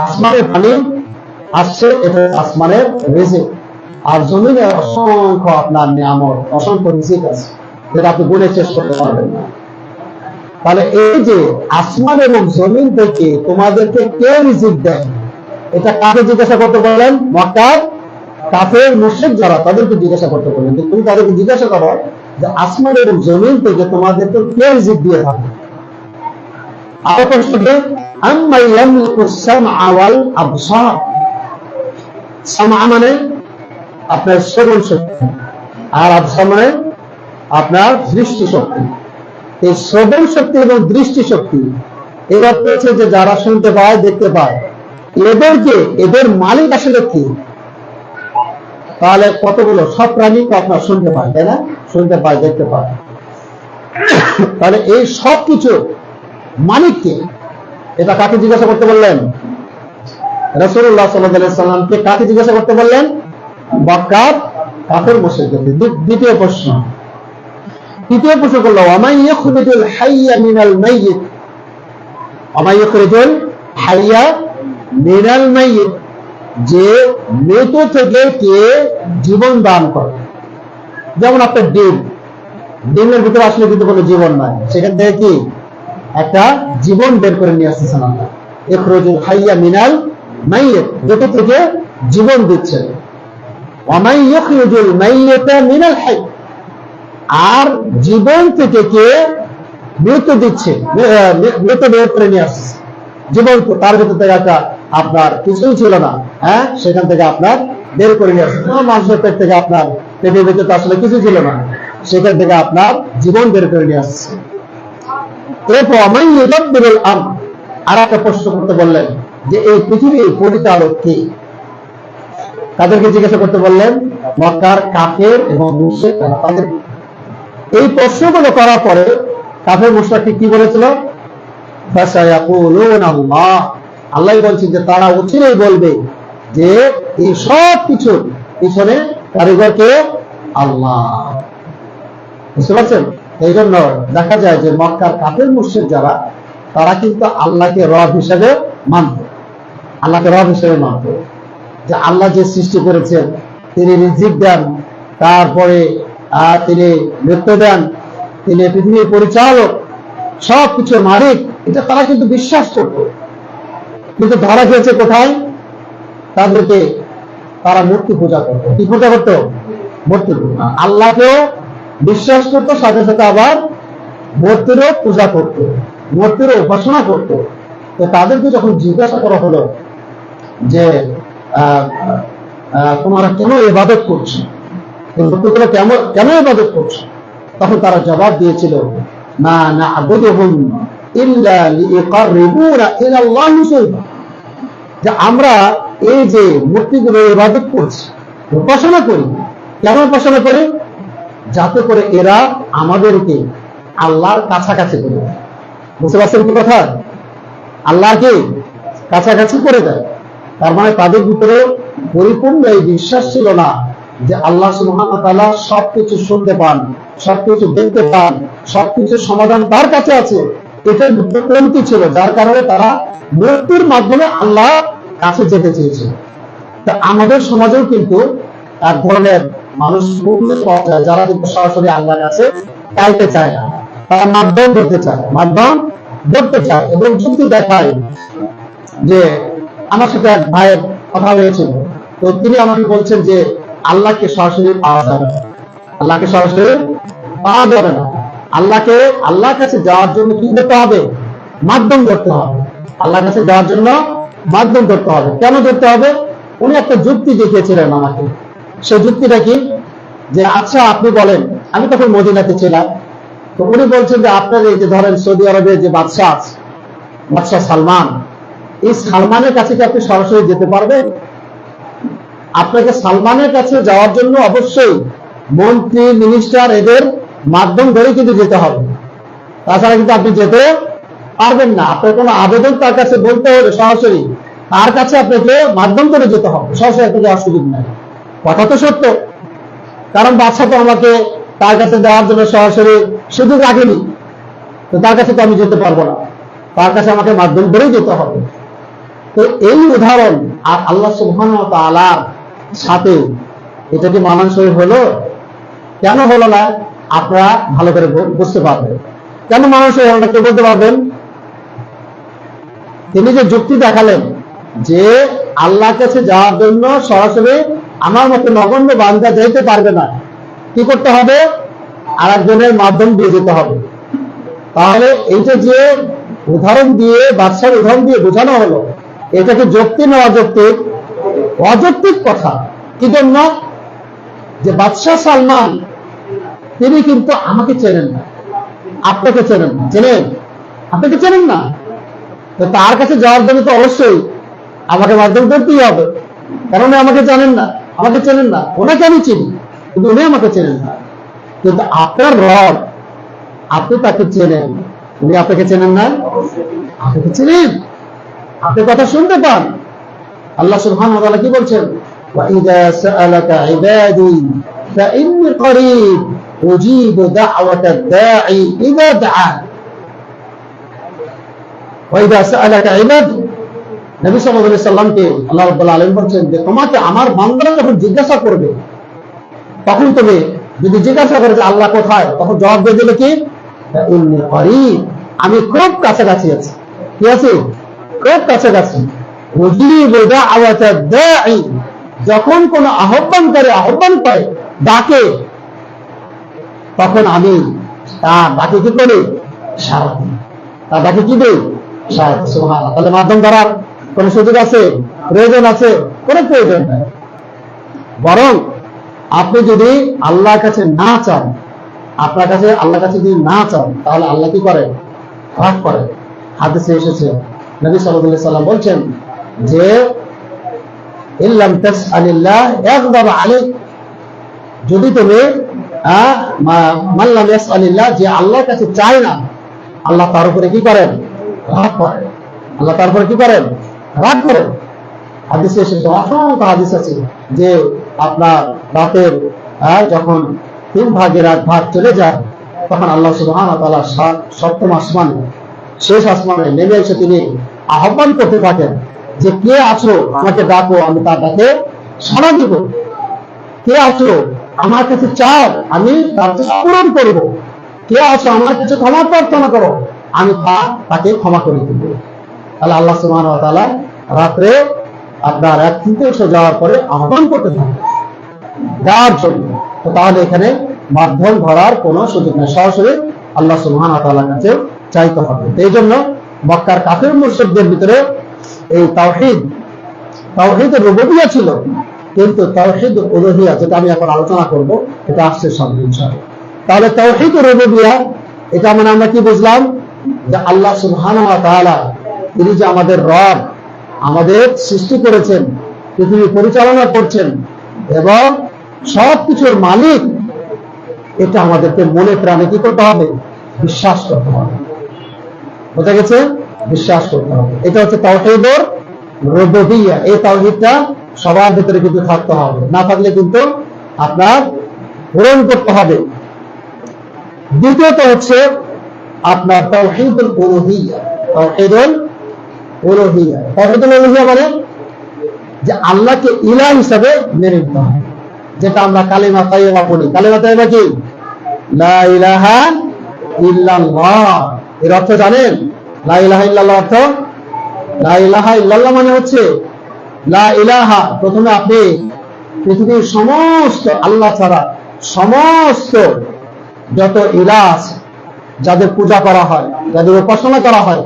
আসমানের পানি আসছে, এটা আসমানের রিজিক। আর জমিনে অসংখ্য আপনার নিয়ামত, অসংখ্য রিজিক আছে, যেটা আপনি গুণে শেষ করতে পারবেন না। তাহলে এই যে আসমান এবং জমিন থেকে তোমাদেরকে কে রিজিক দেয়, এটা কাকে জিজ্ঞাসা করতে বললেন? মক্কার কাফের মুশরিক যারা, তাদেরকে জিজ্ঞাসা করতে বললেন। তুমি তাদেরকে জিজ্ঞাসা করো যে আসমান এবং জমিন থেকে তোমাদেরকে কে রিজিক দিয়ে থাকে। আরো প্রশ্ন, আম্মা ইয়ামলিকুস সামআ ওয়াল আবসার। সামআ মানে আপনার শ্রবণ শক্তি, আর আবসার মানে আপনার দৃষ্টি শক্তি। এই শ্রবণ শক্তি এবং দৃষ্টি শক্তি, এর অর্থ হচ্ছে যে যারা শুনতে পায়, দেখতে পায়, এদেরকে, এদের মালিক আসলে কি? তাহলে কতগুলো সব প্রাণী আপনার শুনতে পায়, তাই না? শুনতে পায়, দেখতে পায়। তাহলে এই সব কিছু মালিককে, এটা কাকে জিজ্ঞাসা করতে বললেন? রাসূলুল্লাহ সাল্লাল্লাহু আলাইহি সাল্লামকে কাকে জিজ্ঞাসা করতে বললেন? মক্কার কাফের মুশরিকদের। দ্বিতীয় প্রশ্ন, তৃতীয় প্রশ্ন করলো ওয়ামাই ইখরিজুল হাইয়া মিনাল মাইয়িত, ওয়ামাই ইখরিজুল হাইয়া মিনাল মাইয়িত, যে মৃত থেকে কে জীবন দান করে। যেমন আপনার ডিমের ভিতরে আসলে কিন্তু কোনো জীবন নাই, সেখান থেকে কি একটা জীবন বের করে নিয়ে আসতেছেন আল্লাহ। ইখরিজুল হাইয়া মিনাল মাইয়িত, মৃত থেকে জীবন দিচ্ছেন। ওয়ামাই ইখরিজুল মাইয়িতা মিনাল হাইয়, আর জীবন থেকে কে মৃত্যু দিচ্ছে, মৃত বের করে নিয়ে আসছে। জীবন তো তার ভিতর থেকে একটা আপনার কিছুই ছিল না, হ্যাঁ, সেখান থেকে আপনার বের করে নিয়ে আসছে। মানুষের পেট থেকে আপনার পেটের ভিতরে তো আসলে কিছু ছিল না, সেখান থেকে আপনার জীবন বের করে নিয়ে আসছে। এরপর আমি আর একটা প্রশ্ন করতে বললেন যে এই পৃথিবীর পরিচালক কে? তাদেরকে জিজ্ঞাসা করতে বললেন, মক্কার কাফের এবং মুশরিক তাদের। এই প্রশ্নগুলো করার পরে কাফের মুশরিক কি বলেছিল? ফাসায়াকুলুন আল্লাহ, আল্লাহ বলছেন যে তারা অচিরেই বলবে যে এই সব কিছুর পিছনে কারিগর কে? আল্লাহ। বুঝতে পারছেন? এই জন্য দেখা যায় যে মক্কার কাফের মুশরিক যারা, তারা কিন্তু আল্লাহকে রব হিসেবে মানত, আল্লাহকে রব হিসেবে মানত, যে আল্লাহ যে সৃষ্টি করেছেন, তিনি রিজিক দেন, তারপরে তিনি মৃত্যু দেন, তিনি পৃথিবীর পরিচালক, সব কিছুর মালিক, এটা তারা কিন্তু বিশ্বাস করত। কিন্তু ধরা খেয়েছে কোথায়? তাদেরকে তারা মূর্তি পূজা করত। কি পূজা করত? মূর্তি। আল্লাহকেও বিশ্বাস করতো, সাথে সাথে আবার মূর্তিরও পূজা করত, মূর্তিরও উপাসনা করত। তো তাদেরকে যখন জিজ্ঞাসা করা হলো যে তোমরা কেন ইবাদত করছো, মূর্তিগুলো কেন ইবাদত করছো, তখন তারা জবাব দিয়েছিল, মা না'বুদুহুম ইল্লা লিইকাররিবুনা ইলাল্লাহি যুলফা, যে আমরা এই যে মূর্তিগুলো ইবাদত করছি, উপাসনা করি, কেন উপাসনা করি? যাতে করে এরা আমাদেরকে আল্লাহর কাছাকাছি করে দেয়। বুঝতে পারছেন কি কথা? আল্লাহকে কাছাকাছি করে দেয়। তার মানে তাদের ভিতরে পরিপূর্ণ এই বিশ্বাস ছিল না যে আল্লাহ সুবহানাহু ওয়া তাআলা সবকিছু শুনতে পান, সবকিছু দেখতে পান, সবকিছুর সমাধান তার কাছে আছে। এটার কমতি ছিল, যার কারণে তারা মূর্তির মাধ্যমে আল্লাহ কাছে যেতে চেয়েছিল। তা আমাদের সমাজেও কিন্তু এক ধরনের মানুষ যারা কিন্তু সরাসরি আল্লাহর কাছে চাইতে চায় না, তারা মাধ্যম ধরতে চায়, মাধ্যম ধরতে চায় এবং যুক্তি দেখায়। যে আমার সাথে এক ভাইয়ের কথা হয়েছিল, তো তিনি আমাকে বলছেন যে আল্লাহকে সরাসরি পাওয়া যাবে না, আল্লাহকে সরাসরি পাওয়া যাবে না, আল্লাহকে আল্লাহর কাছে যাওয়ার জন্য কি করতে হবে? মাধ্যম ধরতে হবে। আল্লাহর কাছে যাওয়ার জন্য মাধ্যম ধরতে হবে। কেন ধরতে হবে? উনি একটা যুক্তি দেখিয়েছিলেন আমাকে। সেই যুক্তিটা কি? যে আচ্ছা আপনি বলেন, আমি তখন মদিনাতে ছিলাম, তো উনি বলছেন যে আপনার এই যে ধরেন সৌদি আরবের যে বাদশাহ আছে, বাদশাহ সালমান, এই সালমানের কাছে কি আপনি সরাসরি যেতে পারবেন? আপনাকে সালমানের কাছে যাওয়ার জন্য অবশ্যই মন্ত্রী, মিনিস্টার, এদের মাধ্যম ধরে কিন্তু যেতে হবে, তাছাড়া কিন্তু আপনি যেতে পারবেন না। আপনার কোনো আবেদন তার কাছে বলতে হবে সরাসরি, তার কাছে আপনাকে মাধ্যম করে যেতে হবে, সরাসরি আপনাকে যাওয়ার সুযোগ নেই। কথা তো সত্য, কারণ বাদশা তো আমাকে তার কাছে যাওয়ার জন্য সরাসরি সুযোগ রাখেনি, তো তার কাছে তো আমি যেতে পারবো না, তার কাছে আমাকে মাধ্যম ধরেই যেতে হবে। তো এই উদাহরণ আর আল্লাহ সুবহানাহু ওয়া তাআলার সাথে এটা কি মানানসই হলো? কেন হলো না? আপনারা ভালো করে বুঝতে পারবেন কেন মানানসই হলো না। কেউ বলতে পারবেন? তিনি যে যুক্তি দেখালেন যে আল্লাহর কাছে যাওয়ার জন্য সরাসরি আমার মতো নগণ্য বান্দা যেতে পারবে না, কি করতে হবে? আর একজনের মাধ্যম দিয়ে যেতে হবে। তাহলে এইটা যে উদাহরণ দিয়ে, বাদশার উদাহরণ দিয়ে বোঝানো হলো, এটাকে যৌক্তিক না অযৌক্তিক? অযৌক্তিক কথা। কি জন্য? যে বাদশাহ সালমান তিনি কিন্তু আমাকে চেনেন না, আপনাকে চেনেন না, চেনেন? আপনাকে চেনেন না, তো তার কাছে যাওয়ার জন্য তো অবশ্যই আমাকে মাধ্যম করতেই হবে, কারণ আমাকে জানেন না, আমাকে চেনেন না। ওনাকে আমি চিনি, কিন্তু উনি আমাকে চেনেন না। কিন্তু আপনার রব, আপনি তাকে চেনেন, উনি আপনাকে চেনেন না? আপনাকে চেনেন, আপনি কথা শুনতে পান। আল্লাহ সুবহানাহু ওয়া তাআলা কি বলছেন? ওয়া ইযা সাআলাকা ইবাদি ফাইন্নী করিব উজিবু দাওয়াতাদ দাঈ ইযা দাআন ওয়া ইযা সাআলাকা ইবাদি। নবী সাল্লাল্লাহু আলাইহি সাল্লামকে আল্লাহ রাব্বুল আলামিন বলেন যে তোমাকে আমার বান্দারা যখন জিজ্ঞাসা করবে, তখন তুমি যদি জিজ্ঞাসা করে যে আল্লাহ কোথায়, তখন জবাব দিয়ে দিলে কি, ইন্নী করিব, আমি খুব কাছাকাছি আছি। কি আছে? খুব কাছাকাছি। উজিবু দাওয়াতাদ দাঈ, যখন কোন আহ্বানকারী আহ্বান পায়, ডাকে, তখন আমি তার ডাকে কি করি? সাড়া দিই। তার ডাকে কি দিই? সাড়া দিই। সুবহানাল্লাহ। তাহলে মাধ্যম ধরার কোন সুযোগ আছে? প্রয়োজন আছে? কোনো প্রয়োজন নাই। বরং আপনি যদি আল্লাহর কাছে না চান, আপনার কাছে আল্লাহর কাছে যদি না চান, তাহলে আল্লাহ কি করে? রাগ করে। হাদিসে এসেছে, নবী সাল্লাল্লাহু আলাইহি সাল্লাম বলছেন যে ইল্লাম তাসআলিল্লাহ ইয়াগদাব আলাইক, যদি তুমি মান লাম ইয়াসআলিল্লাহ, যে আল্লাহর কাছে চায় না, আল্লাহ তার উপরে কি করেন? রাগ করেন। আল্লাহ তার উপরে কি করেন? রাগ করেন। হাদিসে এসেছে, অসংখ্য হাদিস আছে যে আপনার রাতের যখন 3 ভাগের 1 ভাগ চলে যায়, তখন আল্লাহ সুবহানাহু ওয়া তাআলা সপ্তম আসমানে, শেষ আসমানে নেমে এসে তিনি আহ্বান করতে থাকেন যে কে আছো, আমাকে ডাকো, আমি তার ডাকে সাড়া দিব। কে আছো, আমার কাছে চাও, আমি তার পূরণ করব। কে আছো, আমার কাছে ক্ষমা প্রার্থনা করো, আমি তাকে ক্ষমা করে দেব। তাহলে আল্লাহ সুবহানাহু ওয়া তাআলা রাত্রে আপনার 1/3 যাওয়ার পরে আহ্বান করতে থাকেন যার জন্য। তো তাহলে এখানে মাধ্যম ধরার কোনো সুযোগ নেই, সরাসরি আল্লাহ সুবহানাহু ওয়া তাআলার কাছে চাইতে হবে। এই জন্য মক্কার কাফির মুশরিকদের ভিতরে এই তাওহীদের রুবুবিয়্যাহ ছিল, কিন্তু তাওহীদুল উলুহিয়্যাহ, যেটা আমি এখন আলোচনা করব, এটা আসছে সামনে ইনশাআল্লাহ। তাহলে তাওহীদুর রুবুবিয়্যাহ, এটা মানে আমরা কি বুঝলাম? যে আল্লাহ সুবহানাহু ওয়া তাআলা তিনি যে আমাদের রব, আমাদের সৃষ্টি করেছেন, পৃথিবী পরিচালনা করছেন এবং সবকিছুর মালিক, এটা আমাদেরকে মনে প্রাণে কি করতে হবে? বিশ্বাস করতে হবে। বোঝা গেছে? বিশ্বাস করতে হবে। এটা হচ্ছে তাওহীদুর রুবুবিয়্যাহ। এই তাওহীদটা সবার ভিতরে কিন্তু থাকতে হবে, না থাকলে কিন্তু আপনার পূরণ করতে হবে। দ্বিতীয়ত হচ্ছে আপনার তাওহীদুল উলুহিয়্যাহ। তাওহীদুল উলুহিয়্যাহ, তাওহীদুল উলুহিয়্যাহ মানে যে আল্লাহকে ইলাহ হিসাবে মেনে নিতে হবে, যেটা আমরা কালিমা তাইয়্যিবা বলি। কালিমা তাইয়্যিবা কি? লা ইলাহা ইল্লাল্লাহ। এর অর্থ জানেন? লা ইলাহা ইল্লাল্লাহ অর্থ, লা ইলাহা ইল্লাল্লাহ মানে হচ্ছে লা ইলাহা, প্রথমে আপনি পৃথিবীর সমস্ত আল্লাহ ছাড়া সমস্ত যত ইলাহ আছে, যাদের পূজা করা হয়, যাদের উপাসনা করা হয়,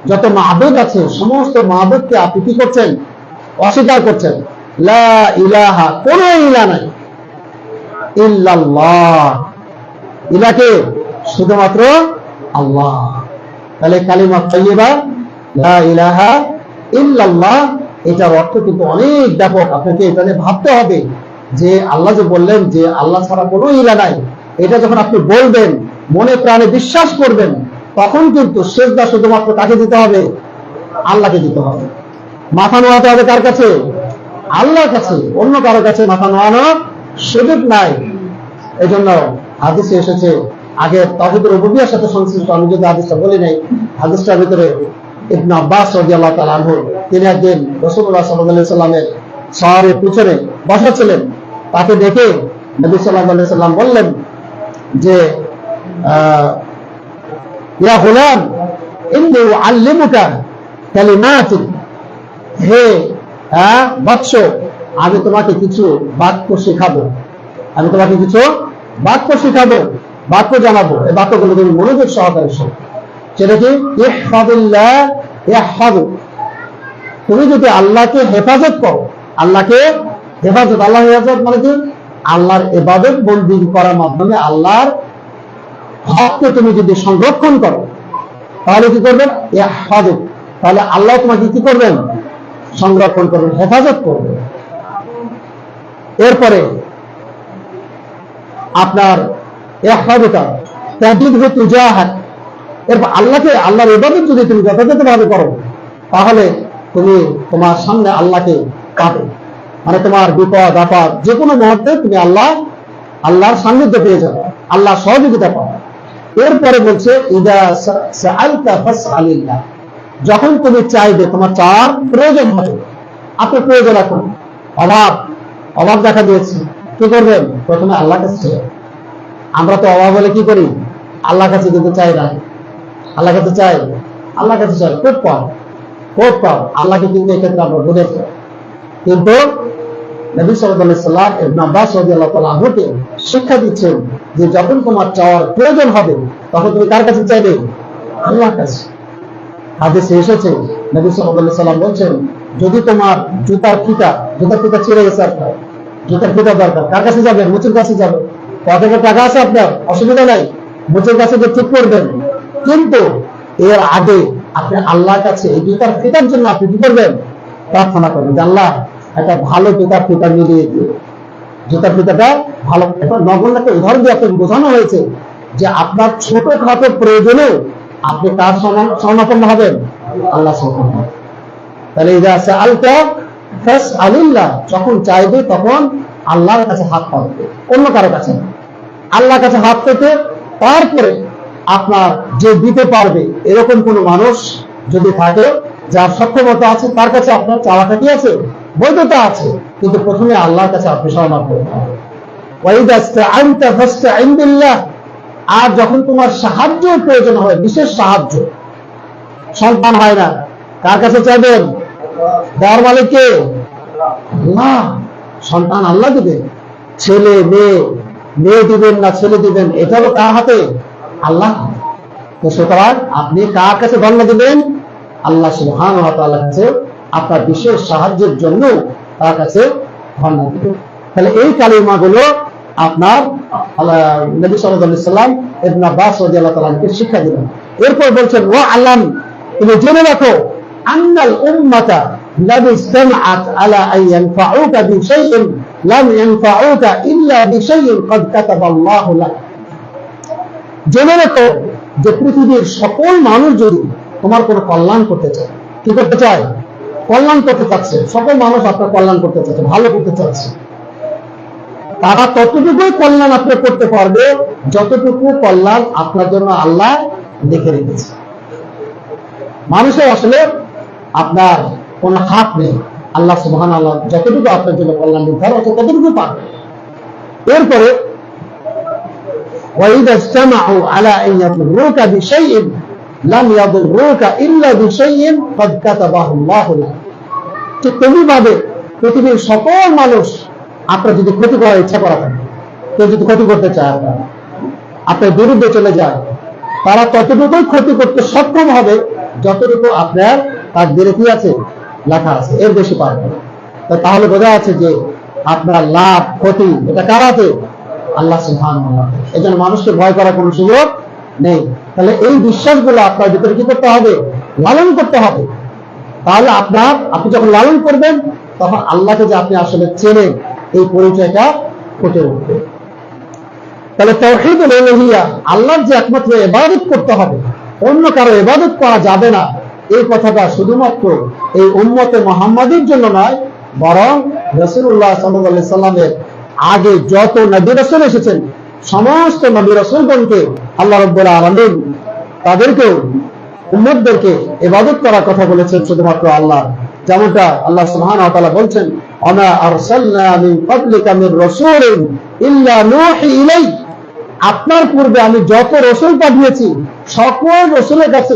যত মাবুদ আছে, সমস্ত মাবুদকে আপনি কি করছেন? অস্বীকার করছেন। লা ইলাহা, কোন ইলাহ নাই, ইল্লাল্লাহ, ইলাহকে শুধুমাত্র আল্লাহ। তাহলে কালিমা তাইয়্যিবা লা ইলাহা ইল্লাল্লাহ, এটার অর্থ কিন্তু অনেক ব্যাপক। আপনাকে এটা নিয়ে ভাবতে হবে যে আল্লাহ যে বললেন যে আল্লাহ ছাড়া কোনো ইলাহ নাই, এটা যখন আপনি বলবেন, মনে প্রাণে বিশ্বাস করবেন, তখন কিন্তু সিজদা শুধুমাত্র কাকে দিতে হবে? আল্লাহকে দিতে হবে। মাথা নোয়াতে হবে কার কাছে? আল্লাহর কাছে। অন্য কারো কাছে মাথা নোয়ানোর সুযোগ নাই। এই জন্য হাদিসে এসেছে, আগে তাওহীদুর রুবুবিয়্যাহর সাথে সংশ্লিষ্ট, আমি যদি হাদিসটা বলি নাই, হাদিসটার ভিতরে ইবনে আব্বাস রাদিয়াল্লাহু তাআলা আনহু, তিনি একদিন রাসূলুল্লাহ সাল্লাল্লাহু আলাইহি সাল্লামের শহরের পিছনে বসা ছিলেন। তাকে দেখে নবী সাল্লাল্লাহু আলাইহি সাল্লাম বললেন যে ইয়া গুলাম ইন্নী উআল্লিমুকা কালিমাতিন, হে বৎস, আমি তোমাকে কিছু বাক্য শেখাবো, আমি তোমাকে কিছু বাক্য শেখাবো, বাক্য জানাবো। এই বাক্যগুলো তুমি মনোযোগ সহকারে শোনো। সেটা কি? ইহফাযিল্লাহ ইয়াহফাযুক, তুমি যদি আল্লাহকে হেফাজত করো, আল্লাহকে হেফাজত, আল্লাহ হেফাজত মানে কি? আল্লাহর ইবাদত বন্দি করার মাধ্যমে আল্লাহর হককে তুমি যদি সংরক্ষণ করো, তাহলে কি করবেন? ইয়াহফাযুক, তাহলে আল্লাহ তোমাকে কি করবেন? সংরক্ষণ করবেন, হেফাজত করবেন। এরপরে আপনার ইহফাযুকা তাজিদহু তুজাহাক, এরপর আল্লাহকে, আল্লাহর ইবাদত যদি তুমি যথাযথভাবে করো, তাহলে তুমি তোমার সামনে আল্লাহকে পাবে। মানে তোমার বিপদ আপদ যে কোনো মুহূর্তে তুমি আল্লাহর সান্নিধ্য পেয়ে যাবে, আল্লাহ সহযোগিতা পাবে। এরপরে বলছে ইদা সাআলতা ফাসআলিল্লাহ, যখন তুমি চাইবে, তোমার চাওয়ার প্রয়োজন হবে, আপনার প্রয়োজন এখন অভাব দেখা দিয়েছে, কি করবেন? প্রথমে আল্লাহ কাছে চাইবেন। আমরা তো অভাব হলে কি করি? আল্লাহ কাছে কিন্তু চাই না, আল্লাহ কাছে চাই, আল্লাহ কাছে চাই, খুব কম আল্লাহকে কিন্তু এক্ষেত্রে আমরা ভুলে যাই। কিন্তু নবী সাল্লাল্লাহু আলাইহি ওয়াসাল্লাম ইবনে আব্বাস রাদিয়াল্লাহু তাআলা আনহুকে শিক্ষা দিচ্ছেন যে যখন তোমার চাওয়ার প্রয়োজন হবে তখন তুমি কার কাছে চাইবে? আল্লাহর কাছে। হাদিসে এসেছে নবী সাল্লাল্লাহু আলাইহি ওয়াসাল্লাম বলেন, যদি তোমার জুতার ফিতা ছিঁড়ে গেছে, আপনার জুতার ফিতা দরকার, কার কাছে যাবেন? মুচুর কাছে যাবেন। পকেটে টাকা আছে আপনার, অসুবিধা নাই, মুচুর কাছে গিয়ে ঠিক করবেন। কিন্তু এর আগে আপনি আল্লাহর কাছে এই জুতার ফিতার জন্য আপনি কি করবেন? প্রার্থনা করবেন, আল্লাহ একটা ভালো জুতার ফিতা মিলিয়ে দিয়ে, জুতার ফিতাটা ভালো। নগরটাকে উদাহরণ দিয়ে আপনাকে বোঝানো হয়েছে যে আপনার ছোটখাটো প্রয়োজনে আপনি কার শরণাপন্ন হবেন? আল্লাহ শরণাপন্ন। তাহলে ইদা সাআলতা ফাসআলিল্লাহ, যখন চাইবে তখন আল্লাহর কাছে হাত পাতবে, অন্য কারো কাছে না। আল্লাহর কাছে হাত পেতে তারপরে আপনার যে দিতে পারবে এরকম কোন মানুষ যদি থাকে, যার সক্ষমতা আছে, তার কাছে আপনার চাওয়াটা কি আছে? বৈধতা আছে। কিন্তু প্রথমে আল্লাহর কাছে আপনি শরণাপন্ন হবেন। ওয়াইদা ইসতাআনতা ফাসতাইন বিল্লাহ, আর যখন তোমার সাহায্যের প্রয়োজন হয়, বিশেষ সাহায্য, সন্তান হয় না, কার কাছে চাইবেন? দেওয়ার মালিক কে? আল্লাহ। সন্তান আল্লাহ দিবেন, ছেলে মেয়ে দিবেন না ছেলে দিবেন, এটা হলো কার হাতে? আল্লাহ। তো সুতরাং আপনি কার কাছে ধন্যবাদ দিবেন? আল্লাহ সুবহানাহু ওয়া তাআলার কাছে আপনার বিশেষ সাহায্যের জন্য তার কাছে ধন্যবাদ দিবেন। তাহলে এই কালিমাগুলো আপনার নবী সাল্লাল্লাহু আলাইহি ওয়াসাল্লাম ইবনে আব্বাস রাদিয়াল্লাহু তাআলা কে শিক্ষা দিলেন। এরপর বলছেন ওয়া আলাম, তুমি জেনে রাখো, আন্নাল উম্মাতা লাদ ইসতামআত আলা আন ইয়ানফাউকা বিশাইইন লাম ইয়ানফাউকা ইল্লা বিশাইইন ক্বাদ কাতাবাল্লাহু লাক। জেনে রাখো যে পৃথিবীর সকল মানুষ যদি তোমার কোনো কল্যাণ করতে চায়, কি করতে চায়? কল্যাণ করতে চাচ্ছে, সকল মানুষ আপনার কল্যাণ করতে চাচ্ছে, ভালো করতে চাচ্ছে, তারা ততটুকুই কল্যাণ আপনি করতে পারবে যতটুকু কল্যাণ আপনার জন্য আল্লাহ লিখে রেখেছে। মানুষের আসলে আপনার কোন হাত নেই, আল্লাহ সুবহানাহু ওয়া তাআলা যতটুকু আপনার জন্য কল্যাণ নির্ধারণ আছে ততটুকু পাবে। এরপরে ওয়াইদা ইসতামাউ আলা আন ইয়াদুররুকা বিশাইইন লাম ইয়াদুররুকা ইল্লা বিশাইইন ক্বাদ কাতাবাহু আল্লাহু লাক। ঠিক তেমনিভাবে পৃথিবীর সকল মানুষ আপনার যদি ক্ষতি করার ইচ্ছা করা থাকে, কেউ যদি ক্ষতি করতে চায়, আপনার বিরুদ্ধে চলে যায়, তারা ততটুকুই ক্ষতি করতে সক্ষম হবে যতটুকু আপনার তাকদীরে কি আছে? লেখা আছে, এর বেশি পারবে না। তাহলে বোঝা আছে যে আপনার লাভ ক্ষতি এটা কার হাতে? আল্লাহ সুবহানাহু ওয়া তাআলা। এজন্য মানুষকে ভয় করার কোনো সুযোগ নেই। তাহলে এই বিশ্বাসগুলো আপনার ভিতরে কি করতে হবে? লালন করতে হবে। তাহলে আপনি যখন লালন করবেন তখন আল্লাহকে যে আপনি আসলে চেনেন এই পরিচয়টা ফুটে উঠবে। তাহলে তাওহীদুল উলুহিয়্যা, আল্লাহর যে একমাত্র ইবাদত করতে হবে, অন্য কারো ইবাদত করা যাবে না, এই কথাটা শুধুমাত্র এই উম্মতে মুহাম্মাদীর জন্য নয়, বরং রাসূলুল্লাহ সাল্লাল্লাহু আলাইহি সাল্লামের আগে যত নবী রাসূল এসেছেন সমস্ত নবী রাসূলগণকে আল্লাহ রাব্বুল আলামিন তাদেরকেও উম্মতদেরকে ইবাদত করার কথা বলেছেন শুধুমাত্র আল্লাহ। যেমনটা আল্লাহ সুবহানাহু ওয়া তাআলা বলছেন, ওয়া আরসালনা মিন ক্বাবলিকা মির রাসূলিন ইল্লা নূহি ইলাইহি, আপনার পূর্বে আমি যত রাসূল পাঠিয়েছি সকল রাসূলের কাছে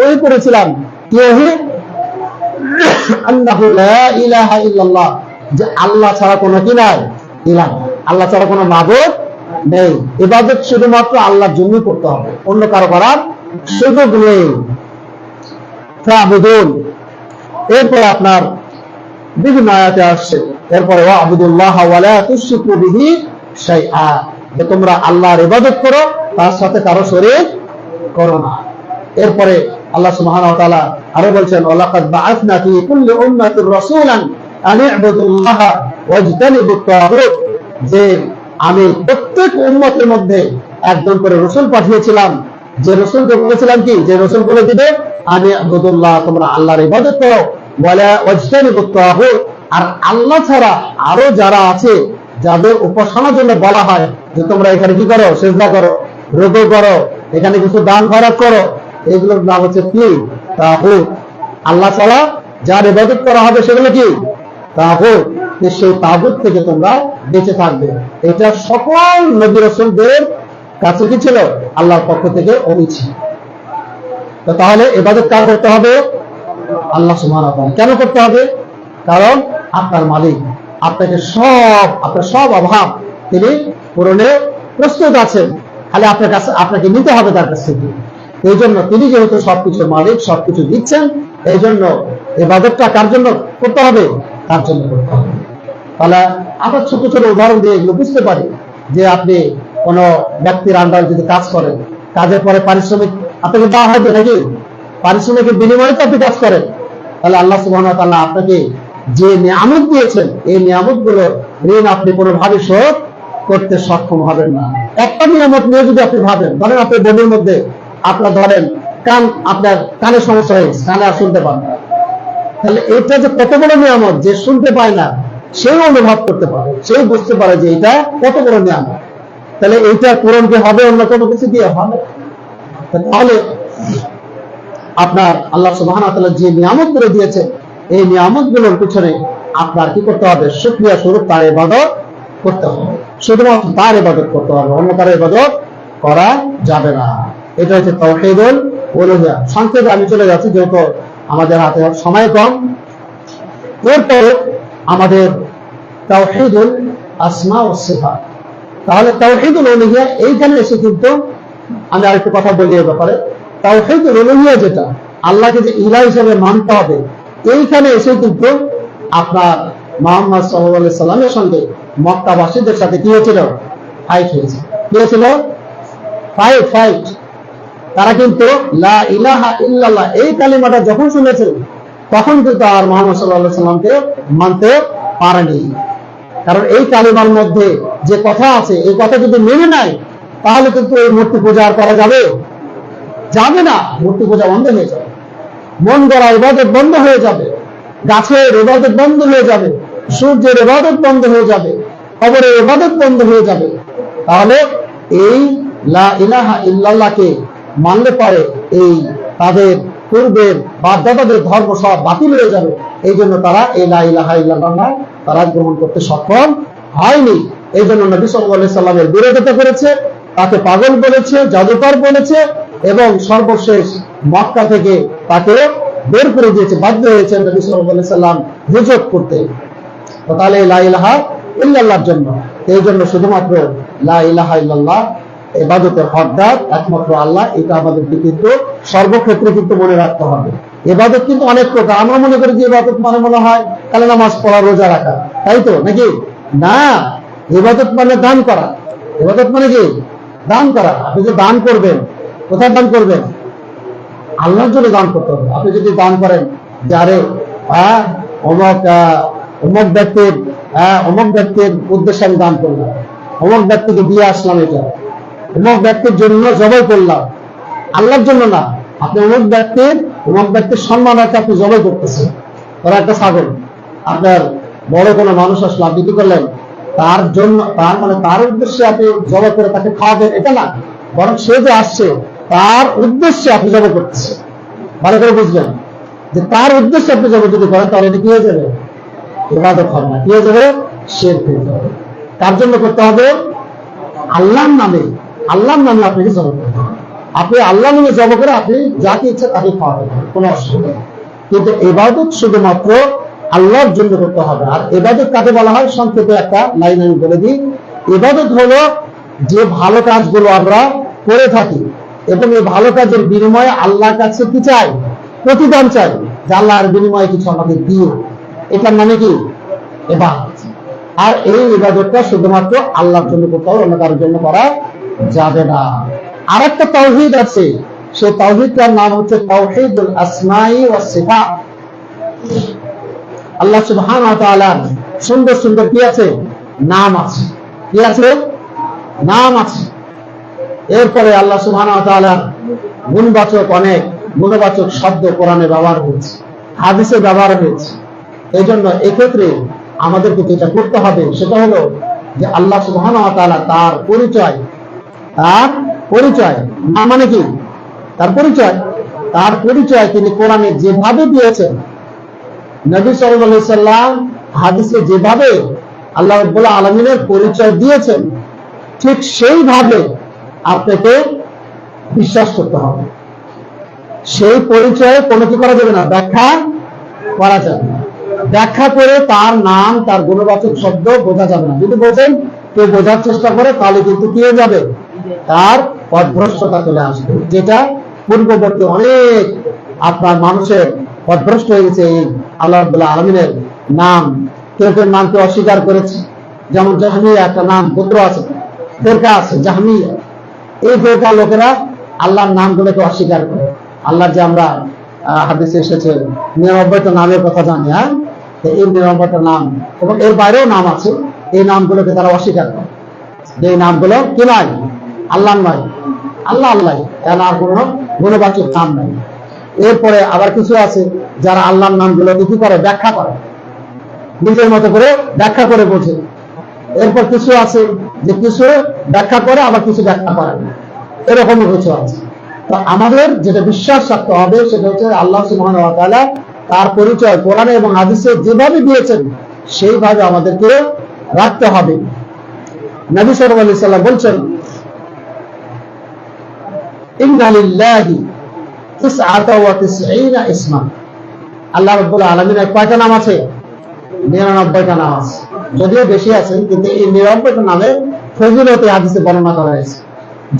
ওহী করেছিলাম কি ওহী? আন্নাহু লা ইলাহা ইল্লাল্লাহ, যে আল্লাহ ছাড়া কোনো কি নাই? ইলাহ, আল্লাহ ছাড়া কোনো মাবুদ নেই। ইবাদত শুধুমাত্র আল্লাহর জন্যই করতে হবে, অন্য কারো করার সুযোগ নেই। ফাবুদুন, এরপরে আপনার বিভিন্ন আয়াতে আসছে, এরপরে ওয়াবুদুল্লাহ ওয়া লা তুশরিকু বিহি শাইআ, যে তোমরা আল্লাহর ইবাদত করো, তার সাথে কারো শরীক করো না। এরপরে আল্লাহ সুবহানাহু ওয়া তাআলা আরো বলছেন, ওয়ালাকাদ বাআসনা ফি কুল্লি উম্মাতির রাসূলান আন ইবুদুল্লাহা ওয়াজতানিবুত তাগুত, যে আমি প্রত্যেক উম্মতের মধ্যে একজন করে রাসূল পাঠিয়েছিলাম, যে রাসূলকে বলেছিলাম কি? যে রাসূল বলে দিবে আন ইবুদুল্লাহ, তোমরা আল্লাহর ইবাদত করো, ওয়ালা ওয়াজতানিবুত তাগুত, আর আল্লাহ ছাড়া আরো যারা আছে যাদের উপাসনার জন্য বলা হয় যে তোমরা এখানে কি করো, সিজদা করো, রুকু করো, এখানে কিছু দান খয়রাত করো, এগুলোর নাম হচ্ছে কি? তাগুত। আল্লাহ ছাড়া যার ইবাদত করা হবে সেগুলো কি? তাগুত। সেই তাগুত থেকে তোমরা বেঁচে থাকবে। এটা সকল নবী রাসূলদের কাছে কি ছিল? আল্লাহর পক্ষ থেকে ওহী ছিল। তো তাহলে ইবাদত কার করতে হবে? আল্লাহ সুবহানাহু ওয়া তাআলা। কেন করতে হবে? কারণ আপনার মালিক আপনাকে আপনার সব অভাব তিনি পূরণে প্রস্তুত আছেন, খালি আপনার কাছে আপনাকে নিতে হবে তার কাছ থেকে। এই জন্য তিনি যেহেতু সবকিছুর মালিক, সবকিছু দিচ্ছেন, এই জন্য ইবাদতটা কার জন্য করতে হবে? তার জন্য করতে হবে। তাহলে আমরা ছোট ছোট উদাহরণ দিয়ে এগুলো বুঝতে পারি যে আপনি কোন ব্যক্তির আন্ডারে যদি কাজ করেন, কাজের পরে পারিশ্রমিক আপনাকে দেওয়া হবে নাকি? পারিশ্রমিকের বিনিময়ে তো আপনি কাজ করেন। তাহলে আল্লাহ সুবহানাহু ওয়া তাআলা আপনাকে যে নিয়ামত দিয়েছেন, এই নিয়ামত গুলো ঋণ আপনি কোনোভাবে শোধ করতে সক্ষম হবেন না। একটা নিয়ামত নিয়ে যদি আপনি ভাবেন, ধরেন আপনার বোনের মধ্যে আপনার ধরেন আপনার কানের সমস্যা হয়েছে, কানে আর শুনতে পান না, তাহলে এটা যে কত বড় নিয়ামত, যে শুনতে পায় না সেই অনুভব করতে পারে, সেই বুঝতে পারে যে এটা কত বড় নিয়ামত। তাহলে এইটা পূরণ কি হবে অন্য কোনো কিছু দিয়ে? হবে। তাহলে আপনার আল্লাহ সুবহানাহু ওয়া তাআলা যে নিয়ামত করে দিয়েছেন, এই নিয়ামত গুলোর পিছনে আপনার কি করতে হবে? শুকরিয়া স্বরূপ তার ইবাদত করতে হবে। শুধুমাত্র তার ইবাদত করতে হবে, অন্য কারো ইবাদত করা যাবে না। এটা হচ্ছে তাওহীদুল উলুহিয়্যাহ। সংক্ষেপে আমি চলে যাচ্ছি যেহেতু আমাদের হাতে সময় কম। এরপরে আমাদের তাওহীদুল আসমা ওয়াস সিফাত। তাহলে তাওহীদুল উলুহিয়্যাহ এইখানে এসে কিন্তু আমি আরেকটু কথা বলি এর ব্যাপারে। তাওহীদুল উলুহিয়্যাহ যেটা, আল্লাহকে যে ইলাহ হিসেবে মানতে হবে, এইখানে এসে কিন্তু আপনার মুহাম্মদ সাল্লাল্লাহু আলাইহি সাল্লামের সঙ্গে মক্কাবাসীদের সাথে কি হয়েছিল? ফাইট হয়েছে। কি হয়েছিল? ফাইট। তারা কিন্তু লা ইলাহা ইল্লাল্লাহ এই কালিমাটা যখন শুনেছে, তখন কিন্তু আর মুহাম্মদ সাল্লাল্লাহু আলাইহি সাল্লামকে মানতে পারেনি। কারণ এই কালিমার মধ্যে যে কথা আছে, এই কথা যদি মেনে নেয়, তাহলে কিন্তু এই মূর্তি পূজা আর করা যাবে না। মূর্তি পূজা বন্ধ হয়ে যাবে, মন গড়া ইবাদত বন্ধ হয়ে যাবে, গাছের ইবাদত বন্ধ হয়ে যাবে, সূর্যের ইবাদত বন্ধ হয়ে যাবে, কবরের ইবাদত বন্ধ হয়ে যাবে। তাহলে এই লা ইলাহা ইল্লাল্লাহকে মানলে পারে এই তাদের পূর্বের বাপ-দাদাদের ধর্ম সব বাতিল হয়ে যাবে। এই জন্য তারা এই লা ইলাহা ইল্লাল্লাহ তারা গ্রহণ করতে সক্ষম হয়নি। এই জন্য নবী সাল্লাল্লাহু আলাইহি সাল্লামের বিরোধিতা করেছে, তাকে পাগল বলেছে, জাদুকর বলেছে, এবং সর্বশেষ মক্কা থেকে তাকে বের করে দিয়েছে, বাধ্য হয়েছে নবী সাল্লাল্লাহু আলাইহি সাল্লাম হিজরত করতে। তাহলে লা ইলাহা ইল্লাল্লাহর জন্য, এই জন্য শুধুমাত্র লা ইলাহা ইল্লাল্লাহ ইবাদতের হকদার একমাত্র আল্লাহ। এটা আমাদেরকে কিন্তু সর্বক্ষেত্রে কিন্তু মনে রাখতে হবে। ইবাদত কিন্তু অনেক প্রকার। আমরা মনে করি যে ইবাদত মানে মনে হয় তাহলে নামাজ পড়া, রোজা রাখা, তাই তো নাকি? না, ইবাদত মানে দান করা। ইবাদত মানে কি? দান করা। আপনি যে দান করবেন, কোথায় দান করবেন? আল্লাহর জন্য দান করতে হবে। আপনি যদি দান করেন যে আরে অমুক ব্যক্তির উদ্দেশ্যে আমি দান করলাম, অমুক ব্যক্তিকে দিয়ে আসলাম, এটা অমুক ব্যক্তির জন্য জবাই করলাম, আল্লাহর জন্য না। আপনি অমুক ব্যক্তির সম্মানার্থে আপনি জবাই করতেছেন। ওরা একটা ছাগল, আপনার বড় কোনো মানুষ আসলো, আপনি কি করলেন? তার জন্য, তার উদ্দেশ্যে আপনি জবাই করে তাকে খাওয়াবেন, এটা না, বরং সে যে আসছে তার উদ্দেশ্যে আপনি জবাই করতেছেন। ভালো করে বুঝবেন যে তার উদ্দেশ্যে আপনি জবাই যদি করেন, তাহলে এটা কি হয়ে যাবে? ইবাদত হবে না, কি হয়ে যাবে? শিরক হয়ে যাবে। তার জন্য করতে হবে আল্লাহর নামে। আল্লাহর নামে আপনাকে জবাই করতে হবে। আপনি আল্লাহর নামে জবাই করে আপনি যাকে ইচ্ছা তাকে খাওয়াবেন, কোনো অসুবিধা নেই। কিন্তু ইবাদত শুধুমাত্র আল্লাহর জন্য করতে হবে। আর ইবাদত কাকে বলা হয়? সংক্ষেপে একটা লাইন আমি বলে দিই। ইবাদত হলো যে ভালো কাজগুলো আমরা করে থাকি এবং এই ভালো কাজের বিনিময়ে আল্লাহর কাছে কি চাই? প্রতিদান চাই, যে আল্লাহর বিনিময়ে কিছু আমাকে দিও। এটার মানে কি? ইবাদত। আর এই ইবাদতটা শুধুমাত্র আল্লাহর জন্য করতে হবে, অন্য কারোর জন্য করা যাবে না। আর একটা তাওহীদ আছে, সেই তাওহীদটার নাম হচ্ছে তাওহীদুল আসমাই ওয়াস সিফাত। আল্লাহ সুবহানাহু ওয়া তাআলার সুন্দর সুন্দর কি আছে? নাম আছে। কি আছে? নাম আছে। এরপরে আল্লাহ সুবহানাহু ওয়া তাআলার গুণবাচক অনেক গুণবাচক শব্দ কোরআনে ব্যবহার হয়েছে, হাদিসে ব্যবহার হয়েছে। এই জন্য এক্ষেত্রে আমাদেরকে যেটা করতে হবে সেটা হলো যে আল্লাহ সুবহানাহু ওয়া তাআলা তার পরিচয় নাম মানে কি? তার পরিচয় তিনি কোরআনে যেভাবে দিয়েছেন, নবী সাল্লাল্লাহু আলাইহি সাল্লাম হাদিসে যেভাবে আল্লাহ রাব্বুল আলামিনের পরিচয় দিয়েছেন, ঠিক সেইভাবে আপনাকে বিশ্বাস করতে হবে। সেই পরিচয়ে কোনো কি করা যাবে না, ব্যাখ্যা করা যাবে না। ব্যাখ্যা করে তার নাম, তার গুণবাচক শব্দ বোঝা যাবে না। যদি বোঝেন, কেউ বোঝার চেষ্টা করে, তাহলে কিন্তু কি হয়ে যাবে, তার পথভ্রষ্টতা চলে আসবে, যেটা পূর্ববর্তী অনেক আপনার মানুষের পথভ্রষ্ট হয়ে গেছে এই আল্লাহ রাব্বুল আলামিনের নাম। কেউ নামকে অস্বীকার করেছে, যেমন জাহমিয়া একটা নাম গোত্র আছে, ফেরকা আছে জাহমিয়া। এই ফেরকা লোকেরা আল্লাহর নামগুলোকে অস্বীকার করে। আল্লাহর যে আমরা হাদিসে এসেছে 99টা নামের কথা জানি, হ্যাঁ, এই 99টা নাম এবং এর বাইরেও নাম আছে, এই নামগুলোকে তারা অস্বীকার করে। এই নামগুলো কি নয়, আল্লাহ নয়, আল্লাহ এর আর কোনো গুণবাচক নাম নাই। এরপরে আবার কিছু আছে যারা আল্লাহর নামগুলোকে কি করে, ব্যাখ্যা করে, নিজের মতো করে ব্যাখ্যা করে বোঝে। এরপর কিছু আছে যে কিছু ব্যাখ্যা করে, আবার কিছু ব্যাখ্যা করে না, এরকম কিছু আছে। তো আমাদের যেটা বিশ্বাস রাখতে হবে সেটা হচ্ছে আল্লাহ সুবহানাহু ওয়া তাআলা তার পরিচয় কোরআনে এবং হাদিসে যেভাবে দিয়েছেন সেইভাবে আমাদেরকে রাখতে হবে। নবী সাল্লাল্লাহু আলাইহি সাল্লাম বলছেন, ইন্না লিল্লাহি 99 ইসমান। আল্লাহ রাব্বুল আলামিনের কয়টা নাম আছে? 99টা নাম আছে। যদিও বেশি আছে, কিন্তু এই 99টা নামের ফজিলত হাদিসে বর্ণনা করা হয়েছে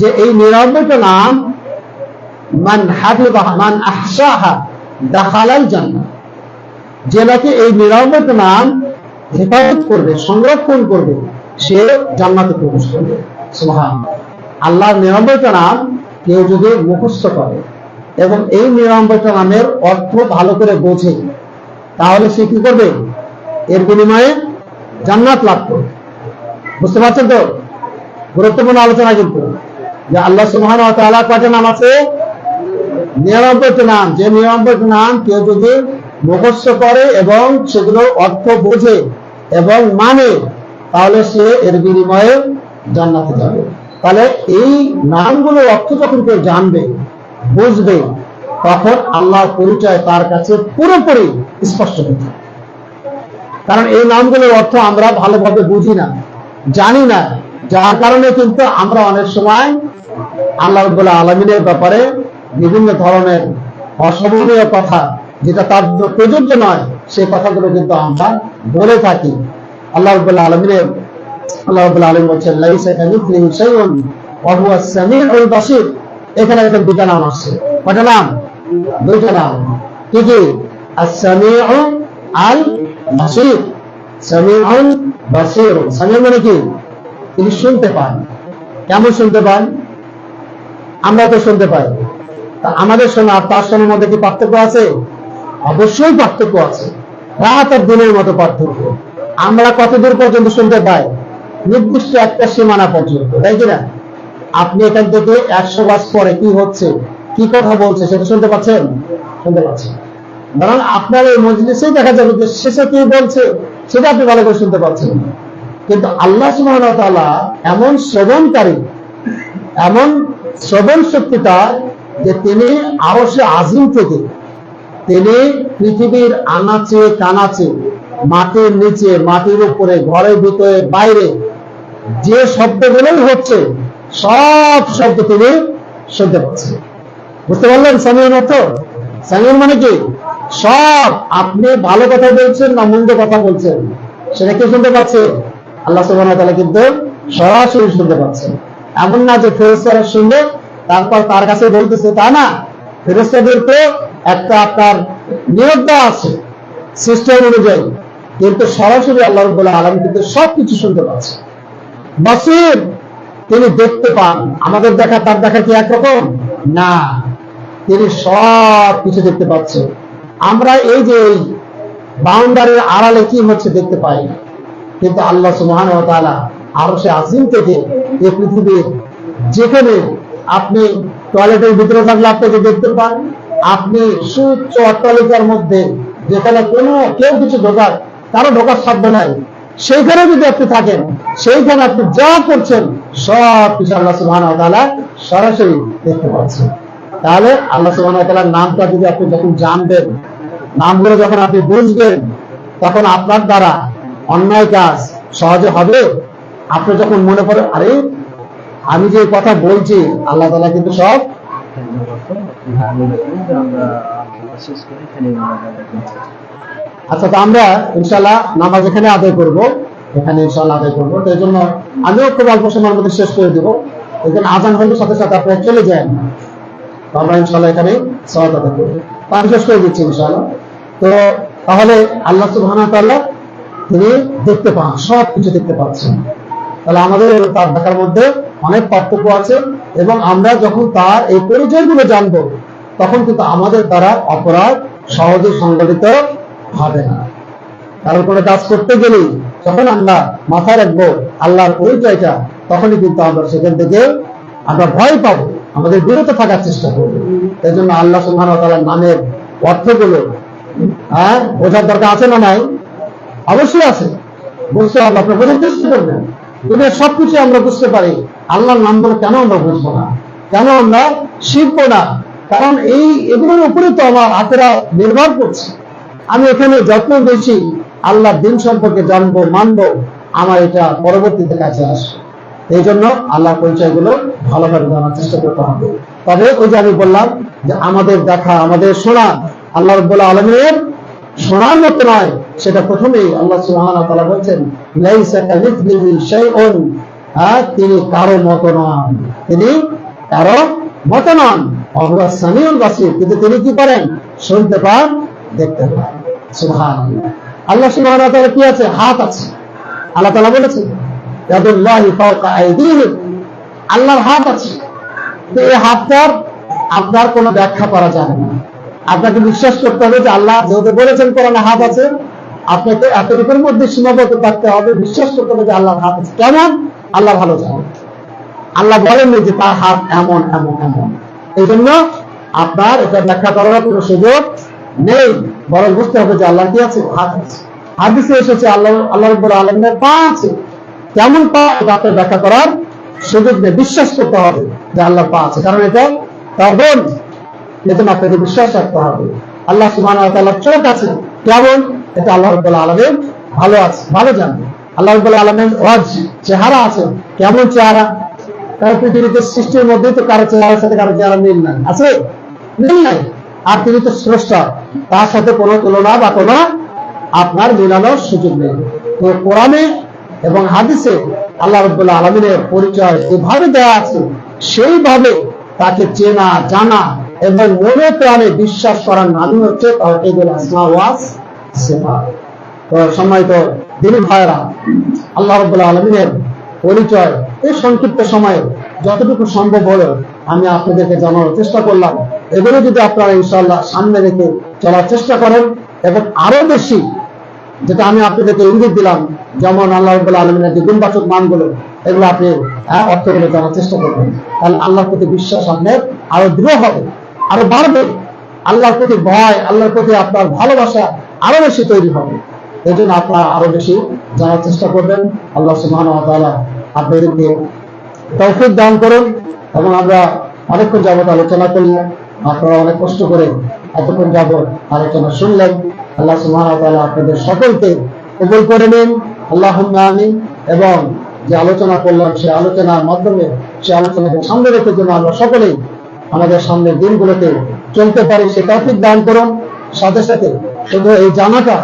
যে এই 99টা নাম মান হাফিযাহা মান আহসাহা দাখালাল জান্নাহ। যে নাকি এই 99টা নাম হেফাজত করবে, সংরক্ষণ করবে, সে জান্নাতে প্রবেশ করবে। সুবহানাল্লাহ। আল্লাহর 99টা নাম কেউ যদি মুখস্থ করে এবং এই 99টা নামের অর্থ ভালো করে বোঝে, তাহলে সে কি করবে? এর বিনিময়ে জান্নাত লাভ করবে। বুঝতে পারছেন তো? গুরুত্বপূর্ণ আলোচনা কিন্তু যে আল্লাহ সুবহানাহু ওয়া তাআলা কয়টা নাম আছে? 99টা নাম। যে 99টা নাম কেউ যদি মুখস্থ করে এবং সেগুলো অর্থ বোঝে এবং মানে, তাহলে সে এর বিনিময়ে জান্নাতে যাবে। তাহলে এই নামগুলোর অর্থ যখন কেউ জানবে, বুঝবে, তখন আল্লাহর পরিচয় তার কাছে পুরোপুরি স্পষ্ট হবে। কারণ এই নামগুলোর অর্থ আমরা ভালোভাবে বুঝি না, জানি না, যার কারণে কিন্তু আমরা অনেক সময় আল্লাহ রাব্বুল আলামিনের ব্যাপারে বিভিন্ন ধরনের অশোভনীয় কথা, যেটা তার প্রযোজ্য নয়, সেই কথাগুলো কিন্তু আমরা বলে থাকি। আল্লাহ রাব্বুল আলামিন বলছেন, লাইসা কামিসলিহি শাইউন ওয়া হুয়াস সামিউল বাসীর। এখানে একটা দুটো নাম আছে। কয়টা নাম? দুইটা নাম। কি কি? আস-সামিউ আল বাসীর। সামিউল বাসীর। সামিউ মানে কি? তিনি শুনতে পান। কেমন শুনতে পান? আমরা তো শুনতে পাই। আমাদের শোনা আর তার শোনার মধ্যে কি পার্থক্য আছে? অবশ্যই পার্থক্য আছে। রাত আর দিনের মতো পার্থক্য। আমরা কতদূর পর্যন্ত শুনতে পাই? নির্দিষ্ট একটা সীমানা পর্যন্ত, তাই কিনা? আপনি এখান থেকে 100 গজ পরে কি হচ্ছে, কি কথা বলছে, সেটা শুনতে পাচ্ছেন? শুনতে পাচ্ছেন। কারণ আপনার এই মজলিসেই দেখা যাবে যে শেষে কি বলছে সেটা আপনি ভালো করে শুনতে পাচ্ছেন। কিন্তু আল্লাহ সুবহানাহু ওয়া তাআলা এমন শ্রবণকারী, এমন শ্রবণ শক্তিটা যে তিনি আরশে আজিম থেকে, তিনি পৃথিবীর আনাচে কানাচে, মাটির নিচে, মাটির উপরে, ঘরের ভিতরে, বাইরে যে শব্দগুলোই হচ্ছে সব শব্দ তিনি শুনতে পাচ্ছেন। বুঝতে পারলেন সামিউন অর্থ? সামিউন মানে কি? সব, আপনি ভালো কথা বলছেন না মন্দ কথা বলছেন, সেটা কি শুনতে পাচ্ছে? আল্লাহ সুবহানাহু ওয়া তাআলা কিন্তু সরাসরি শুনতে পাচ্ছেন। এমন না যে ফেরেশতারা শুনবে তারপর তার কাছে বলতেছে, তা না। ফেরেশতাদেরকে একটা আপনার নিয়োগটা আছে সিস্টেম অনুযায়ী, কিন্তু সরাসরি আল্লাহ রাব্বুল আলামিন কিন্তু সবকিছু শুনতে পাচ্ছে। বাসীর, তিনি দেখতে পান। আমাদের দেখা তার দেখা কি একরকম না? তিনি সব কিছু দেখতে পাচ্ছেন। আমরা এই যে বাউন্ডারির আড়ালে কি হচ্ছে দেখতে পাই না, কিন্তু আল্লাহ সুবহানাহু ওয়া তাআলা আরশে আজিম থেকে এই পৃথিবীর যেখানে আপনি টয়লেটের ভিতরে থাকলে আপনাকে দেখতে পান, আপনি সুউচ্চ অট্টালিকার মধ্যে যেখানে কোনো কেউ কিছু কারো ঢোকার সাধ্য নাই, সেইখানে যদি আপনি থাকেন, সেইখানে আপনি যা করছেন সব কিছু আল্লাহ সুবহানাহু ওয়া তাআলা সরাসরি দেখতে পাচ্ছেন। তাহলে আল্লাহ সুবহানাহু ওয়া তাআলার নামটা যদি আপনি যখন জানবেন, নামগুলো যখন আপনি বুঝবেন, তখন আপনার দ্বারা অন্যায় কাজ সহজে হবে। আপনি যখন মনে করেন আরে আমি যে কথা বলছি আল্লাহ তাআলা কিন্তু সব। আচ্ছা, তো আমরা ইনশাআল্লাহ নামাজ এখানে আদায় করব, এখানে ইনশাআল্লাহ আদায় করবো। তো এই জন্য আমিও খুব অল্প সময়ের মধ্যে শেষ করে দেবো। এখানে আজান হলে সাথে সাথে আপনারা চলে যায় না, তো আমরা ইনশাআল্লাহ এখানে সালাত আদায় করবো। আমি শেষ করে দিচ্ছি ইনশাআল্লাহ। তো তাহলে আল্লাহ সুবহানাহু ওয়া তাআলা তিনি দেখতে পান, সব কিছু দেখতে পাচ্ছেন। তাহলে আমাদের তার দেখার মধ্যে অনেক পার্থক্য আছে, এবং আমরা যখন তার এই পরিচয়গুলো জানবো তখন কিন্তু আমাদের দ্বারা অপরাধ সহজে সংগঠিত হবে না। কারণ কোনো কাজ করতে গেলেই যখন আমরা মাথায় রাখবো আল্লাহর পরিচয়টা, তখনই কিন্তু আমরা সেখান থেকে আমরা ভয় পাবো, আমাদের বিরত থাকার চেষ্টা করবো। এই জন্য আল্লাহ সুবহানাহু ওয়া তাআলার নামের অর্থগুলো বোঝার দরকার আছে না নাই? অবশ্যই আছে, বুঝতে হবে। আপনি বোঝার চেষ্টা করবেন। যদি সবকিছু আমরা বুঝতে পারি, আল্লাহর নামগুলো কেন আমরা বুঝবো না, কেন আমরা শিখবো না? কারণ এগুলোর উপরে তো আমার হাতেরা নির্ভর করছে। আমি এখানে যত্ন বেশি আল্লাহর দিন সম্পর্কে জানবো, মানবো, আমার এটা পরবর্তীতে কাছে আসবে। এই জন্য আল্লাহর পরিচয়গুলো ভালোভাবে জানার চেষ্টা করতে হবে। তবে ওই যে আমি বললাম যে আমাদের দেখা, আমাদের শোনা আল্লাহ রাব্বুল আলামিনের শোনার মতো নয়, সেটা প্রথমেই আল্লাহ সুবহানাহু ওয়া তাআলা বলছেন লাইসা কামিথলিহি শাইউন, তিনি কারো মতো নন, তিনি কারো মতো নন। ওয়া সামিউল বাসীর, কিন্তু তিনি কি করেন? শুনতে পান, দেখতে পান। সুবহানাল্লাহ। আল্লাহ সুবহানাহু ওয়া তাআলা কি আছে? হাত আছে। আল্লাহ তাআলা বলেছেন ইয়াদুল্লাহি ফাওকা আইদিহিম, আল্লাহর হাত আছে। তো এই হাতটার আপনার কোনো ব্যাখ্যা করা যাবে না। আপনাকে বিশ্বাস করতে হবে যে আল্লাহ যেহেতু বলেছেন কোরআনে হাত আছে, আপনাকে এতটুকুর মধ্যে সীমাবদ্ধ থাকতে হবে, বিশ্বাস করতে হবে যে আল্লাহর হাত আছে। কেমন? আল্লাহ ভালো জানেন। আল্লাহ বলেননি যে তার হাত এমন এমন এমন। এই জন্য আপনার এটা ব্যাখ্যা করার কোনো সুযোগ নেই, বরং বুঝতে হবে যে আল্লাহ কি আছে? হাত আছে। হাদিসে এসেছে আল্লাহ রাব্বুল আলামিনের পা আছে। কেমন পা? এটা আপনার ব্যাখ্যা করার সুযোগ নেই, বিশ্বাস করতে হবে যে আল্লাহর পা আছে, কারণ এটা তার গুণ। এজন্য আপনাকে বিশ্বাস রাখতে হবে। আল্লাহ সুবহানাহু ওয়া তাআলার চোখ আছে, কেমন? এটা আল্লাহ রাব্বুল আলামিন ভালো আছে, ভালো জানেন। আল্লাহ রাব্বুল আলামিনের চেহারা আছে, কেমন চেহারা? কারণ পৃথিবীতে সৃষ্টির মধ্যে তো কারো চেহারার সাথে কারো চেহারা মিল নাই, আছে? মিল নাই। আর তিনি তো স্রষ্টা, তার সাথে কোনো তুলনা বা কোনো আপনার মিলানোর সুযোগ নেই। তো কোরআনে এবং হাদিসে আল্লাহ রাব্বুল আলামিনের পরিচয় যেভাবে দেওয়া আছে, সেইভাবে তাকে চেনা, জানা এবং মনে প্রাণে বিশ্বাস করার নামই হচ্ছে তাওহীদুল আসমা ওয়া সিফাত। তো সম্মানিত দিনী ভাইরা, আল্লাহ রাব্বুল আলামিনের পরিচয় এই সংক্ষিপ্ত সময়ে যতটুকু সম্ভব হলো আমি আপনাদেরকে জানানোর চেষ্টা করলাম। এগুলো যদি আপনারা ইনশাআল্লাহ সামনে রেখে চলার চেষ্টা করেন, এবং আরো বেশি যেটা আমি আপনাদেরকে ইঙ্গিত দিলাম, যেমন আল্লাহ রাব্বুল আলামিনের যে গুণবাচক মানগুলো, এগুলো আপনি অর্থগুলো জানার চেষ্টা করবেন, তাহলে আল্লাহর প্রতি বিশ্বাস আপনার আরো দৃঢ় হবে, আরো বাড়বে। আল্লাহর প্রতি ভয়, আল্লাহর প্রতি আপনার ভালোবাসা আরো বেশি তৈরি হবে। এই জন্য আপনারা আরো বেশি জানার চেষ্টা করবেন। আল্লাহ সুবহানাহু ওয়া তাআলা আপনাদেরকে তৌফিক দান করুন। এবং আমরা অনেকক্ষণ যাবত আলোচনা করলাম, আপনারা অনেক কষ্ট করে এতক্ষণ যাবত আলোচনা শুনলেন। আল্লাহ সুবহানাহু ওয়া তাআলা আপনাদের সকলকে কবুল করে নিন, আল্লাহুম্মা আমিন। এবং যে আলোচনা করলাম সেই আলোচনার মাধ্যমে, সেই আলোচনাকে সামনে রেখে যেন আমরা সকলেই আমাদের সামনের দিনগুলোতে চলতে পারি, সে তৌফিক দান করুন। সাথে সাথে শুধু এই জানাটা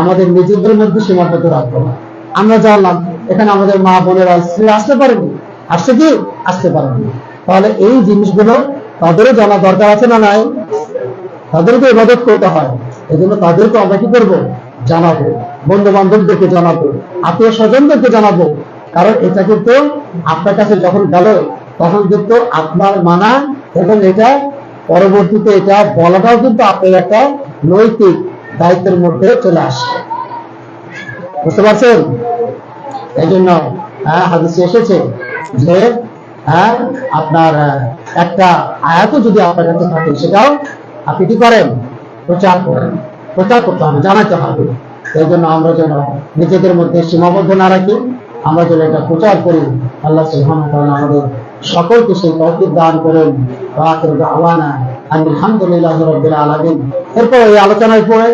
আমাদের নিজেদের মধ্যে সীমাবদ্ধ রাখবো না। আমরা জানলাম এখানে আমাদের মা বোনেরা স্ত্রী আসতে পারেনি, আসছে কি? আসতে পারেনি। তাহলে এই জিনিসগুলো তাদেরও জানা দরকার আছে না নাই? তাদেরকে ইবাদত করতে হয়, এই জন্য তাদেরকে আমরা কি করবো? জানাবো, বন্ধু বান্ধবদেরকে জানাবো, আত্মীয় স্বজনদেরকে জানাবো। কারণ এটা কিন্তু আপনার কাছে যখন গেল, তখন কিন্তু আপনার মানা এবং এটা পরবর্তীতে এটা বলাটাও কিন্তু আপনার একটা নৈতিক দায়িত্বের মধ্যে চলে আসে। বুঝতে পারছেন? এই জন্য হাদিসে এসেছে যে আপনার একটা আয়াতও যদি আপনার কাছে থাকে, সেটাও আপনি কি করেন? প্রচার করেন। প্রচার করতে হবে, জানাতে হবে। এই জন্য আমরা যেন নিজেদের মধ্যে সীমাবদ্ধ না রাখি, আমরা যেন এটা প্রচার করি। আল্লাহ সুবহানাহু ওয়া তাআলা আমাদের সকলকে সেই তৌফিক দান করেন। ওয়া আখিরু দাওয়ানা আলহামদুলিল্লাহি রাব্বিল আলামিন। এরপর এই আলোচনার পরে